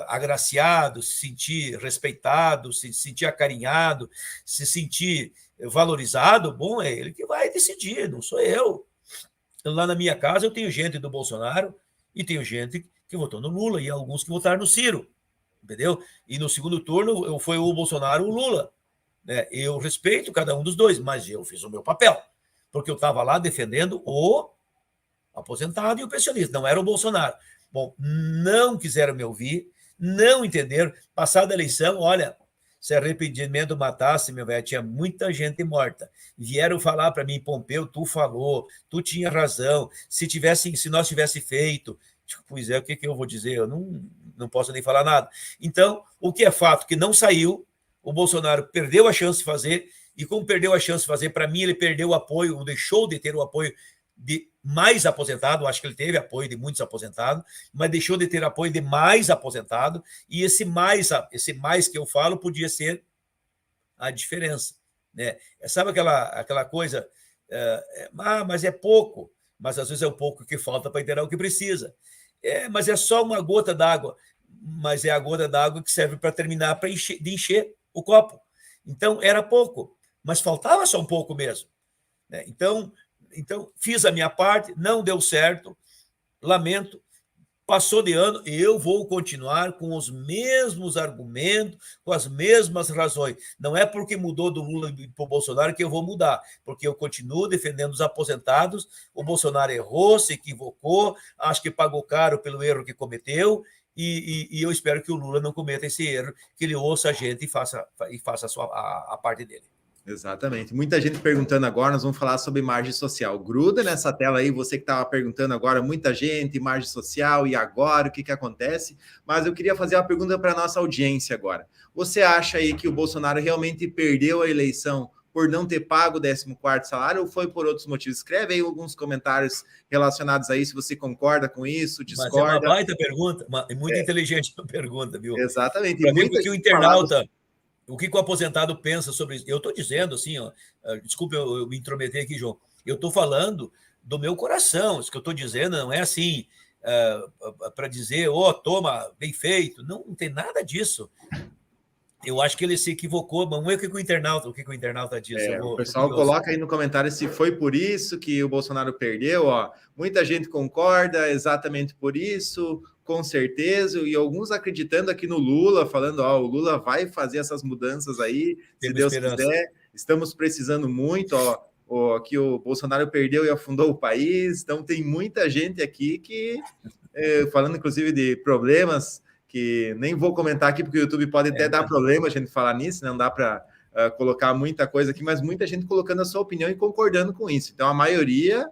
agraciado, se sentir respeitado, se sentir acarinhado, se sentir valorizado, bom, é ele que vai decidir, não sou eu. Lá na minha casa eu tenho gente do Bolsonaro e tenho gente que votou no Lula e alguns que votaram no Ciro, entendeu? E no segundo turno foi o Bolsonaro ou o Lula. Né? Eu respeito cada um dos dois, mas eu fiz o meu papel, porque eu estava lá defendendo o aposentado e o pensionista, não era o Bolsonaro. Bom, não quiseram me ouvir, não entenderam. Passada a eleição, olha, se arrependimento matasse, meu velho, tinha muita gente morta. Vieram falar para mim, Pompeu, tu falou, tu tinha razão, se nós tivesse feito. Pois é, o que eu vou dizer? Eu não posso nem falar nada. Então, o que é fato que não saiu, o Bolsonaro perdeu a chance de fazer, e como perdeu a chance de fazer, para mim ele perdeu o apoio, ou deixou de ter o apoio de mais aposentado, acho que ele teve apoio de muitos aposentados, mas deixou de ter apoio de mais aposentado, e esse mais que eu falo podia ser a diferença. Né? Sabe aquela coisa, mas é pouco, mas às vezes é o pouco que falta para inteirar o que precisa. Mas é só uma gota d'água, mas é a gota d'água que serve para terminar de encher o copo. Então, era pouco, mas faltava só um pouco mesmo. Né? Então, fiz a minha parte, não deu certo, lamento, passou de ano, eu vou continuar com os mesmos argumentos, com as mesmas razões. Não é porque mudou do Lula para o Bolsonaro que eu vou mudar, porque eu continuo defendendo os aposentados, o Bolsonaro errou, se equivocou, acho que pagou caro pelo erro que cometeu, e eu espero que o Lula não cometa esse erro, que ele ouça a gente e faça a parte dele. Exatamente. Muita gente perguntando agora, nós vamos falar sobre margem social. Gruda nessa tela aí, você que estava perguntando agora, muita gente, margem social, e agora, o que acontece? Mas eu queria fazer uma pergunta para a nossa audiência agora. Você acha aí que o Bolsonaro realmente perdeu a eleição por não ter pago o 14º salário ou foi por outros motivos? Escreve aí alguns comentários relacionados a isso, se você concorda com isso, discorda. Mas é uma baita pergunta, muito inteligente a pergunta, viu? Exatamente. Para ver o que o internauta... O que o aposentado pensa sobre isso? Eu estou dizendo assim, ó, desculpa eu me intrometer aqui, João. Eu estou falando do meu coração. Isso que eu estou dizendo não é assim para dizer, toma, bem feito. Não tem nada disso. Eu acho que ele se equivocou. Vamos ver o que o internauta diz. O pessoal coloca aí no comentário se foi por isso que o Bolsonaro perdeu. Ó. Muita gente concorda exatamente por isso, com certeza, e alguns acreditando aqui no Lula, falando, o Lula vai fazer essas mudanças aí, se Deus quiser. Estamos precisando muito, que o Bolsonaro perdeu e afundou o país. Então tem muita gente aqui que, falando inclusive de problemas, que nem vou comentar aqui, porque o YouTube pode até dar problema a gente falar nisso, né? Não dá para colocar muita coisa aqui, mas muita gente colocando a sua opinião e concordando com isso. Então, a maioria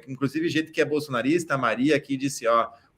inclusive gente que é bolsonarista, a Maria aqui disse,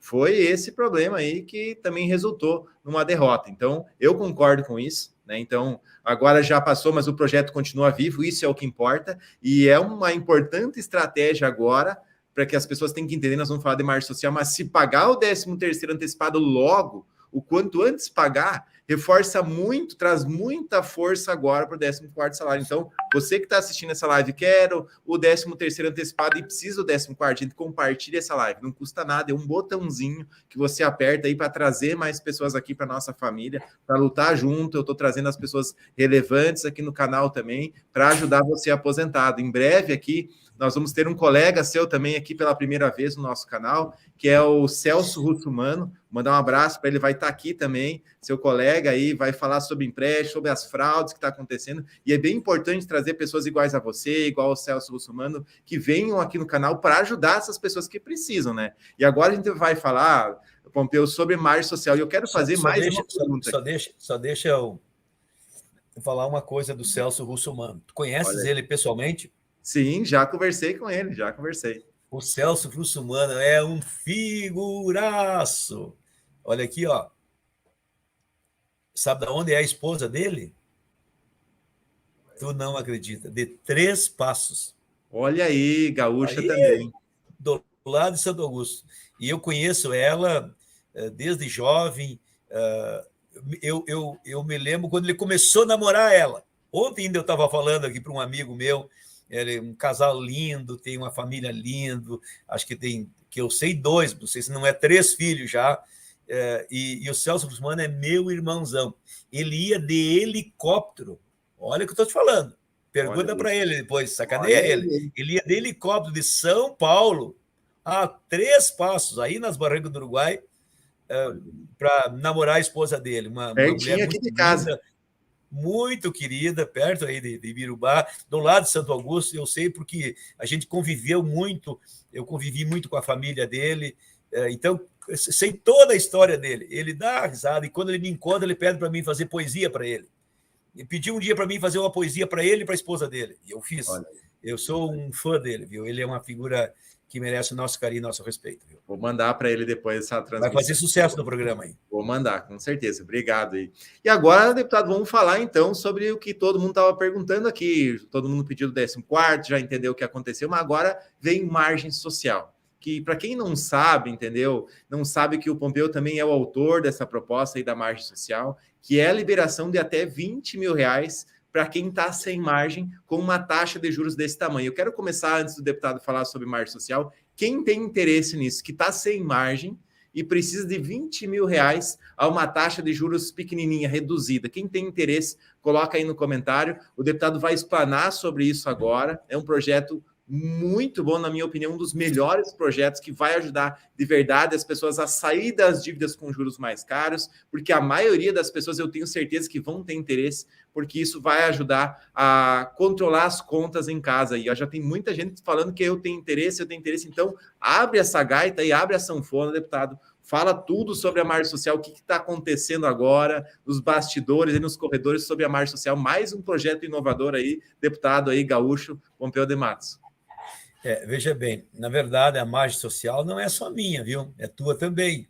foi esse problema aí que também resultou numa derrota. Então, eu concordo com isso, né? Então, agora já passou, mas o projeto continua vivo, isso é o que importa, e é uma importante estratégia agora para que as pessoas tenham que entender, nós vamos falar de margem social, mas se pagar o 13º antecipado logo, o quanto antes pagar, reforça muito, traz muita força agora para o 14º salário. Então, você que está assistindo essa live, quer o 13º antecipado e precisa do 14º, gente, compartilha essa live, não custa nada, é um botãozinho que você aperta aí para trazer mais pessoas aqui para nossa família, para lutar junto. Eu estou trazendo as pessoas relevantes aqui no canal também, para ajudar você aposentado. Em breve aqui, nós vamos ter um colega seu também aqui pela primeira vez no nosso canal, que é o Celso Russumano. Mandar um abraço para ele, vai estar aqui também, seu colega aí, vai falar sobre empréstimo, sobre as fraudes que está acontecendo, e é bem importante trazer pessoas iguais a você, igual o Celso Russumano, que venham aqui no canal para ajudar essas pessoas que precisam, né? E agora a gente vai falar, Pompeu, sobre margem social, e eu quero fazer uma pergunta. Só deixa eu falar uma coisa do Celso Russumano. Tu conheces ele pessoalmente? Sim, já conversei com ele, O Celso Russumano é um figuraço. Olha aqui, ó. Sabe de onde é a esposa dele? Tu não acredita. De Três Passos. Olha aí, gaúcha também. Do lado de Santo Augusto. E eu conheço ela desde jovem. Eu me lembro quando ele começou a namorar ela. Ontem ainda eu estava falando aqui para um amigo meu. Ele é um casal lindo, tem uma família linda, acho que tem, que eu sei, 2, não sei se não é 3 filhos já, e o Celso Russumano é meu irmãozão. Ele ia de helicóptero, olha o que eu estou te falando, pergunta para ele depois, sacaneia ele. Ele ia de helicóptero de São Paulo a 3 Passos, aí nas Barrancas do Uruguai, para namorar a esposa dele, uma mulher aqui muito de casa. linda, muito querida, perto aí de Ibirubá, do lado de Santo Augusto. Eu sei porque a gente conviveu muito, eu convivi muito com a família dele, então eu sei toda a história dele. Ele dá risada e quando ele me encontra, ele pede para mim fazer poesia para ele. Ele pediu um dia para mim fazer uma poesia para ele e para a esposa dele, e eu fiz. Eu sou um fã dele, viu? Ele é uma figura que merece o nosso carinho e nosso respeito. Viu? Vou mandar para ele depois essa transmissão. Vai fazer sucesso no programa aí. Vou mandar, com certeza. Obrigado aí. E agora, deputado, vamos falar então sobre o que todo mundo estava perguntando aqui. Todo mundo pediu o 14º, já entendeu o que aconteceu, mas agora vem margem social. Que, para quem não sabe, entendeu? Não sabe que o Pompeu também é o autor dessa proposta aí da margem social, que é a liberação de até R$20 mil para quem está sem margem, com uma taxa de juros desse tamanho. Eu quero começar, antes do deputado falar sobre margem social, quem tem interesse nisso, que está sem margem e precisa de R$20 mil a uma taxa de juros pequenininha, reduzida. Quem tem interesse, coloca aí no comentário. O deputado vai explanar sobre isso agora. É um projeto muito bom, na minha opinião, um dos melhores projetos que vai ajudar de verdade as pessoas a sair das dívidas com juros mais caros, porque a maioria das pessoas eu tenho certeza que vão ter interesse, porque isso vai ajudar a controlar as contas em casa. E já tem muita gente falando que eu tenho interesse, então abre essa gaita e abre a sanfona, deputado, Fala tudo sobre a margem social, o que está acontecendo agora, nos bastidores e nos corredores sobre a margem social. Mais um projeto inovador aí, deputado aí, gaúcho, Pompeu de Matos. Veja bem, na verdade, a margem social não é só minha, viu? É tua também.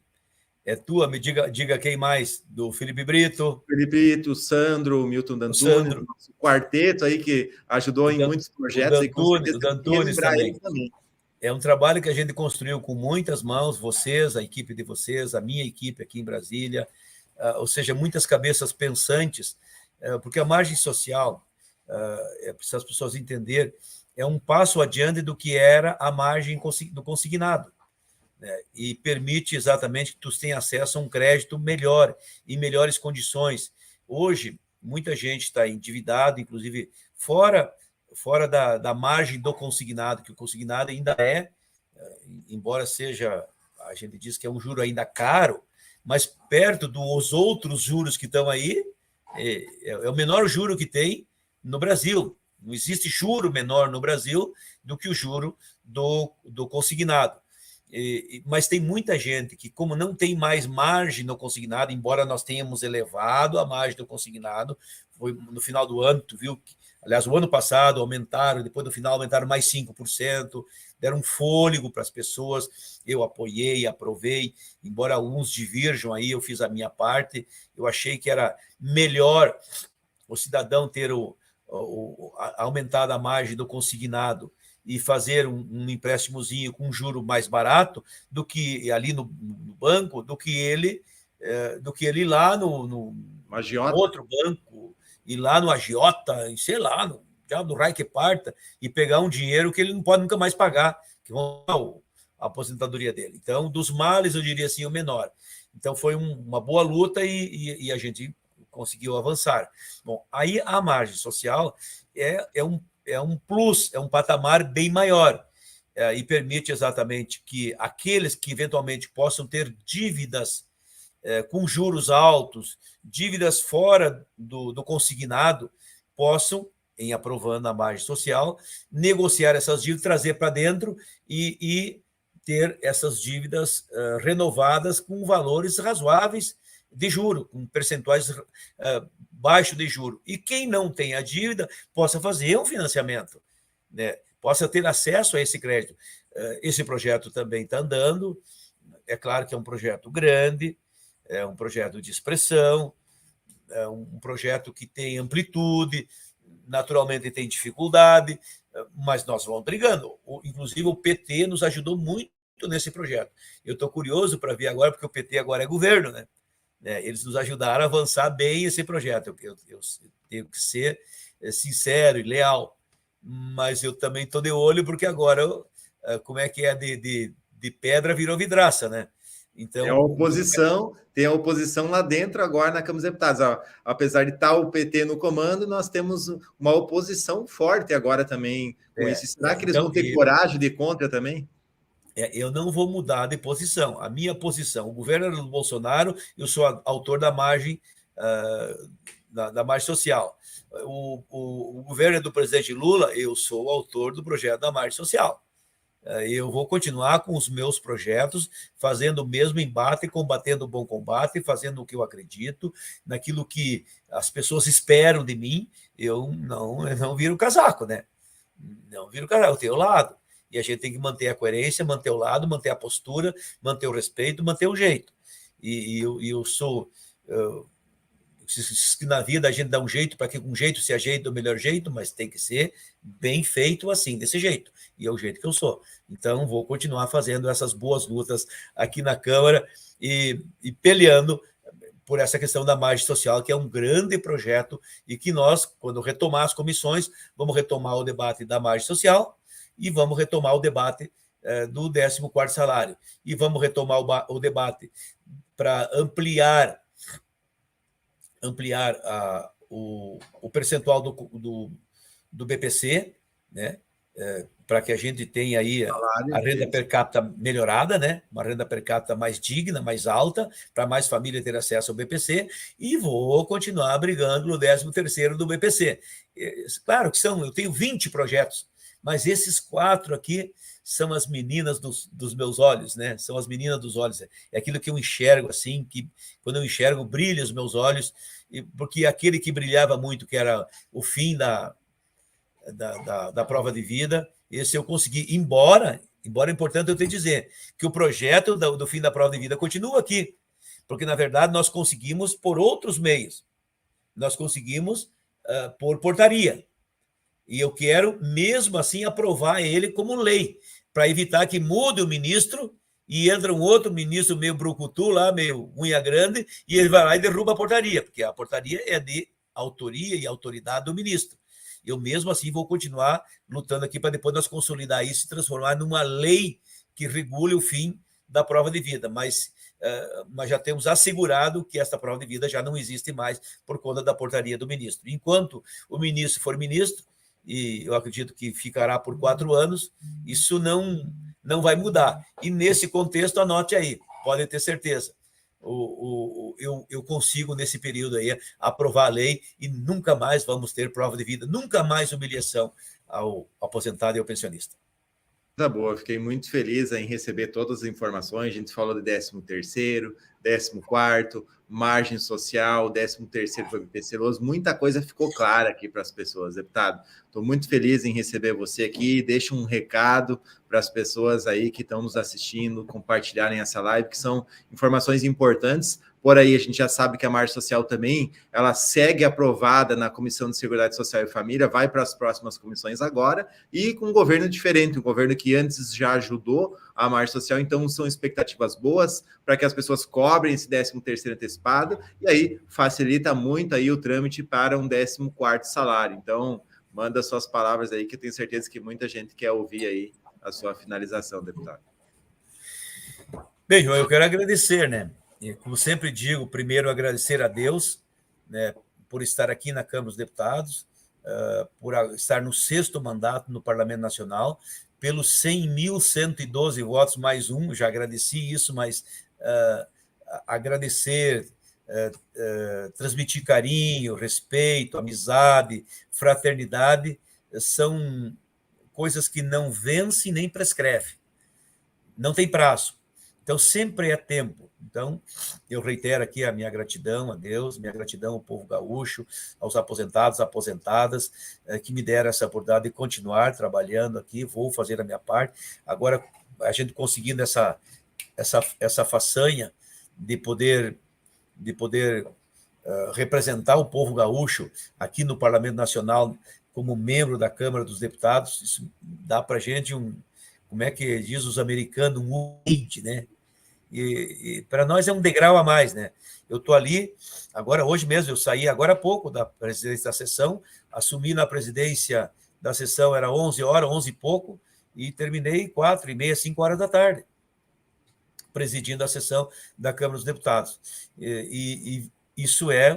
É tua, me diga quem mais, do Felipe Brito. Felipe Brito, Sandro, Milton D'Antunes, Sandro, nosso quarteto aí que ajudou em muitos projetos e com certeza O tem que D'Antunes relembrar também. eles também. É um trabalho que a gente construiu com muitas mãos, vocês, a equipe de vocês, a minha equipe aqui em Brasília, ou seja, muitas cabeças pensantes, porque a margem social, é preciso as pessoas entenderem, é um passo adiante do que era a margem do consignado, né? E permite exatamente que tu tenha acesso a um crédito melhor, em melhores condições. Hoje, muita gente está endividado, inclusive fora da margem do consignado, que o consignado ainda embora seja, a gente diz que é um juro ainda caro, mas perto dos outros juros que estão aí, é o menor juro que tem no Brasil. Não existe juro menor no Brasil do que o juro do consignado. Mas tem muita gente que, como não tem mais margem no consignado, embora nós tenhamos elevado a margem do consignado, foi no final do ano, tu viu que, aliás, o ano passado aumentaram, depois do final aumentaram mais 5%, deram um fôlego para as pessoas, eu apoiei, aprovei, embora alguns divirjam aí, eu fiz a minha parte, eu achei que era melhor o cidadão ter aumentado a margem do consignado e fazer um empréstimozinho com um juro mais barato do que ali no banco, do que ele ir lá no outro banco, ir lá no agiota, sei lá, do raio que parta, e pegar um dinheiro que ele não pode nunca mais pagar, que vão a aposentadoria dele. Então, dos males, eu diria assim, o menor. Então, foi uma boa luta e a gente conseguiu avançar. Bom, aí a margem social é um plus, é um patamar bem maior, e permite exatamente que aqueles que eventualmente possam ter dívidas com juros altos, dívidas fora do consignado, possam, em aprovando a margem social, negociar essas dívidas, trazer para dentro e ter essas dívidas renovadas com valores razoáveis de juro, com percentuais baixos de juro. E quem não tem a dívida possa fazer um financiamento, né? Possa ter acesso a esse crédito. Esse projeto também está andando. É claro que é um projeto grande, é um projeto de expressão, é um projeto que tem amplitude, naturalmente tem dificuldade, mas nós vamos brigando. Inclusive, o PT nos ajudou muito nesse projeto. Eu estou curioso para ver agora, porque o PT agora é governo, né? Eles nos ajudaram a avançar bem esse projeto. Eu tenho que ser sincero e leal, mas eu também estou de olho, porque agora, como é que é, de pedra virou vidraça, né? Então, tem a oposição lá dentro agora na Câmara dos Deputados. Apesar de estar o PT no comando, nós temos uma oposição forte agora também com isso. Será que eles vão ter coragem de ir contra também? Eu não vou mudar de posição. A minha posição, o governo era do Bolsonaro, eu sou autor da margem, da margem social. O governo é do presidente Lula, eu sou o autor do projeto da margem social. Eu vou continuar com os meus projetos, fazendo o mesmo embate, combatendo o bom combate, fazendo o que eu acredito, naquilo que as pessoas esperam de mim. Eu não viro casaco, né? Não viro casaco, eu tenho o lado. E a gente tem que manter a coerência, manter o lado, manter a postura, manter o respeito, manter o jeito. E eu sou... que na vida a gente dá um jeito para que com jeito se ajeite do melhor jeito, mas tem que ser bem feito assim, desse jeito. E é o jeito que eu sou. Então, vou continuar fazendo essas boas lutas aqui na Câmara e peleando por essa questão da margem social, que é um grande projeto e que nós, quando retomar as comissões, vamos retomar o debate da margem social e vamos retomar o debate do 14º salário. E vamos retomar o debate para ampliar o percentual do BPC, né? Para que a gente tenha aí a renda per capita melhorada, né? Uma renda per capita mais digna, mais alta, para mais família ter acesso ao BPC, e vou continuar brigando no 13º do BPC. Claro que eu tenho 20 projetos, Mas esses 4 aqui são as meninas dos meus olhos, né? São as meninas dos olhos. É aquilo que eu enxergo, assim, que quando eu enxergo, brilha os meus olhos, porque aquele que brilhava muito, que era o fim da prova de vida, esse eu consegui, embora é importante eu te dizer que o projeto do fim da prova de vida continua aqui, porque, na verdade, nós conseguimos por outros meios. Nós conseguimos por portaria. E eu quero, mesmo assim, aprovar ele como lei, para evitar que mude o ministro e entra um outro ministro meio brucutu lá, meio unha grande, e ele vai lá e derruba a portaria, porque a portaria é de autoria e autoridade do ministro. Eu, mesmo assim, vou continuar lutando aqui para depois nós consolidar isso e transformar numa lei que regule o fim da prova de vida, mas já temos assegurado que esta prova de vida já não existe mais por conta da portaria do ministro. Enquanto o ministro for ministro, e eu acredito que ficará por 4 anos, isso não vai mudar. E nesse contexto, anote aí, pode ter certeza, eu consigo, nesse período aí, aprovar a lei e nunca mais vamos ter prova de vida, nunca mais humilhação ao aposentado e ao pensionista. Tá boa, fiquei muito feliz em receber todas as informações. A gente falou de 13º, 14º, margem social, 13º para o IPC Loas, muita coisa ficou clara aqui para as pessoas, deputado. Estou muito feliz em receber você aqui. Deixa um recado para as pessoas aí que estão nos assistindo, compartilharem essa live, que são informações importantes. Por aí, a gente já sabe que a margem social também, ela segue aprovada na Comissão de Seguridade Social e Família, vai para as próximas comissões agora, e com um governo diferente, um governo que antes já ajudou a margem social, então são expectativas boas para que as pessoas cobrem esse 13º antecipado, e aí facilita muito aí o trâmite para um 14º salário. Então, manda suas palavras aí, que eu tenho certeza que muita gente quer ouvir aí a sua finalização, deputado. Bem, João, eu quero agradecer, né? E, como sempre digo, primeiro agradecer a Deus, né, por estar aqui na Câmara dos Deputados, por estar no 6º mandato no Parlamento Nacional, pelos 100.112 votos mais um, já agradeci isso, mas agradecer, transmitir carinho, respeito, amizade, fraternidade, são coisas que não vencem nem prescrevem, não tem prazo. Então, sempre é tempo. Então, eu reitero aqui a minha gratidão a Deus, minha gratidão ao povo gaúcho, aos aposentados, aposentadas, que me deram essa oportunidade de continuar trabalhando aqui, vou fazer a minha parte. Agora, a gente conseguindo essa façanha de poder representar o povo gaúcho aqui no Parlamento Nacional como membro da Câmara dos Deputados, isso dá para a gente como é que diz os americanos, um weight, né? E para nós é um degrau a mais, né? Eu estou ali, agora, hoje mesmo, eu saí agora há pouco da presidência da sessão, assumi na presidência da sessão, era 11 horas, 11 e pouco, e terminei 4h30, 5 horas da tarde, presidindo a sessão da Câmara dos Deputados. E isso é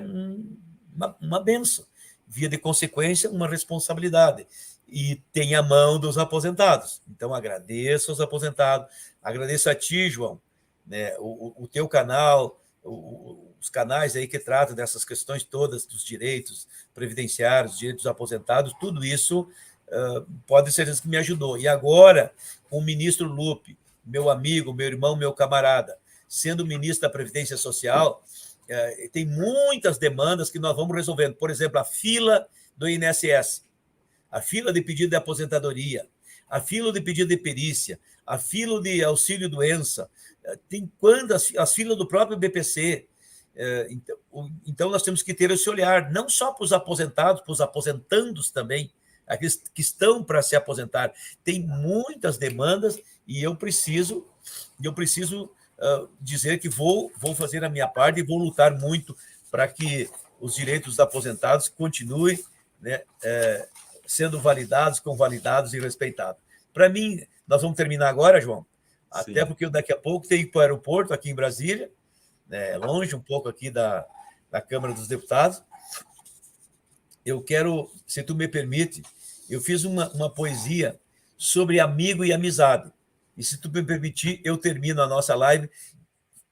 uma benção, via de consequência, uma responsabilidade. E tem a mão dos aposentados. Então, agradeço aos aposentados, agradeço a ti, João, né, o teu canal, os canais aí que tratam dessas questões todas dos direitos previdenciários, direitos dos aposentados, tudo isso pode ser que me ajudou. E agora, com o ministro Lupe, meu amigo, meu irmão, meu camarada, sendo ministro da Previdência Social, tem muitas demandas que nós vamos resolvendo. Por exemplo, a fila do INSS, a fila de pedido de aposentadoria, a fila de pedido de perícia, a fila de auxílio-doença, tem as filas do próprio BPC. Então, nós temos que ter esse olhar, não só para os aposentados, para os aposentandos também, aqueles que estão para se aposentar. Tem muitas demandas e eu preciso dizer que vou fazer a minha parte e vou lutar muito para que os direitos dos aposentados continuem, né, sendo validados, convalidados e respeitados. Para mim, nós vamos terminar agora, João, até Sim. Porque daqui a pouco tem que ir para o aeroporto aqui em Brasília, né, longe um pouco aqui da Câmara dos Deputados. Eu quero, se tu me permite, eu fiz uma poesia sobre amigo e amizade. E se tu me permitir, eu termino a nossa live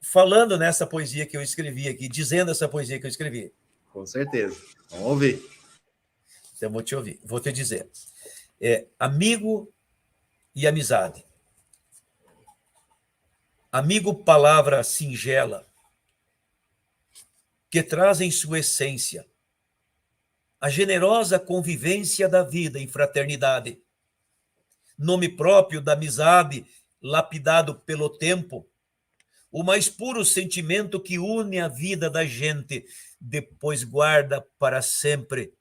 falando nessa poesia que eu escrevi aqui, dizendo essa poesia que eu escrevi. Com certeza. Vamos ouvir. Então, vou te ouvir. Vou te dizer. É amigo e amizade. Amigo, palavra singela, que traz em sua essência a generosa convivência da vida em fraternidade. Nome próprio da amizade, lapidado pelo tempo, o mais puro sentimento que une a vida da gente, depois guarda para sempre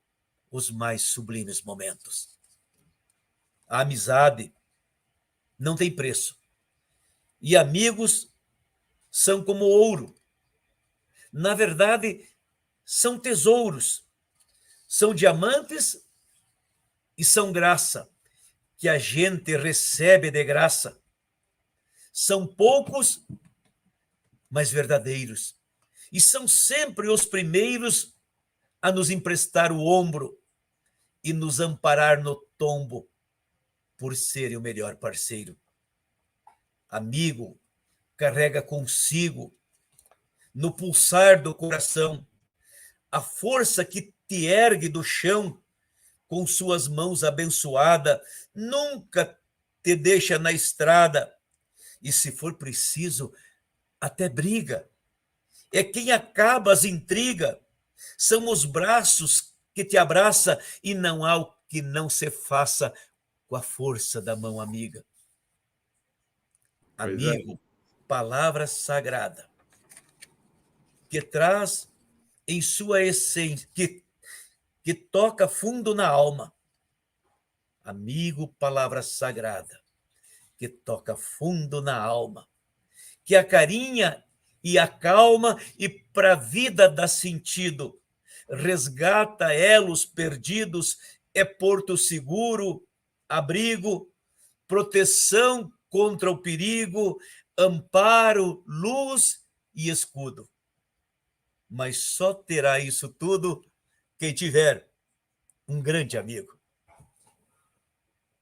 os mais sublimes momentos. A amizade não tem preço. E amigos são como ouro. Na verdade, são tesouros, são diamantes e são graça, que a gente recebe de graça. São poucos, mas verdadeiros. E são sempre os primeiros a nos emprestar o ombro e nos amparar no tombo, por serem o melhor parceiro. Amigo carrega consigo, no pulsar do coração, a força que te ergue do chão, com suas mãos abençoadas, nunca te deixa na estrada, e se for preciso, até briga. É quem acaba as intrigas, são os braços que te abraça, e não há o que não se faça com a força da mão amiga. Amigo, palavra sagrada, que traz em sua essência, que toca fundo na alma. Amigo, palavra sagrada, que toca fundo na alma, que acarinha e acalma e para a vida dá sentido, resgata elos perdidos, é porto seguro, abrigo, proteção contra o perigo, amparo, luz e escudo. Mas só terá isso tudo quem tiver um grande amigo.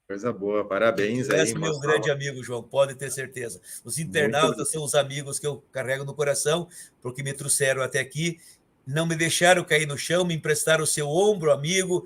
Coisa boa, parabéns aí. Esse é meu grande amigo, João, pode ter certeza. Os internautas são os amigos que eu carrego no coração, porque me trouxeram até aqui, não me deixaram cair no chão, me emprestaram o seu ombro, amigo,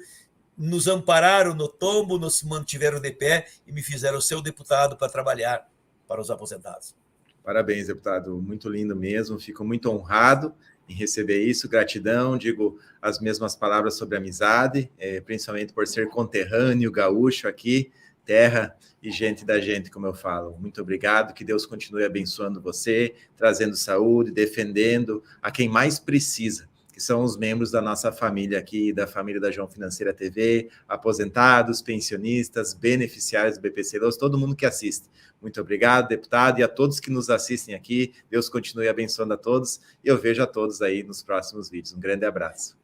nos ampararam no tombo, nos mantiveram de pé e me fizeram o seu deputado para trabalhar para os aposentados. Parabéns, deputado, muito lindo mesmo, fico muito honrado em receber isso, gratidão, digo as mesmas palavras sobre amizade, principalmente por ser conterrâneo, gaúcho aqui, terra e gente da gente, como eu falo. Muito obrigado, que Deus continue abençoando você, trazendo saúde, defendendo a quem mais precisa, que são os membros da nossa família aqui, da família da João Financeira TV, aposentados, pensionistas, beneficiários do BPC Idoso, todo mundo que assiste. Muito obrigado, deputado, e a todos que nos assistem aqui. Deus continue abençoando a todos, e eu vejo a todos aí nos próximos vídeos. Um grande abraço.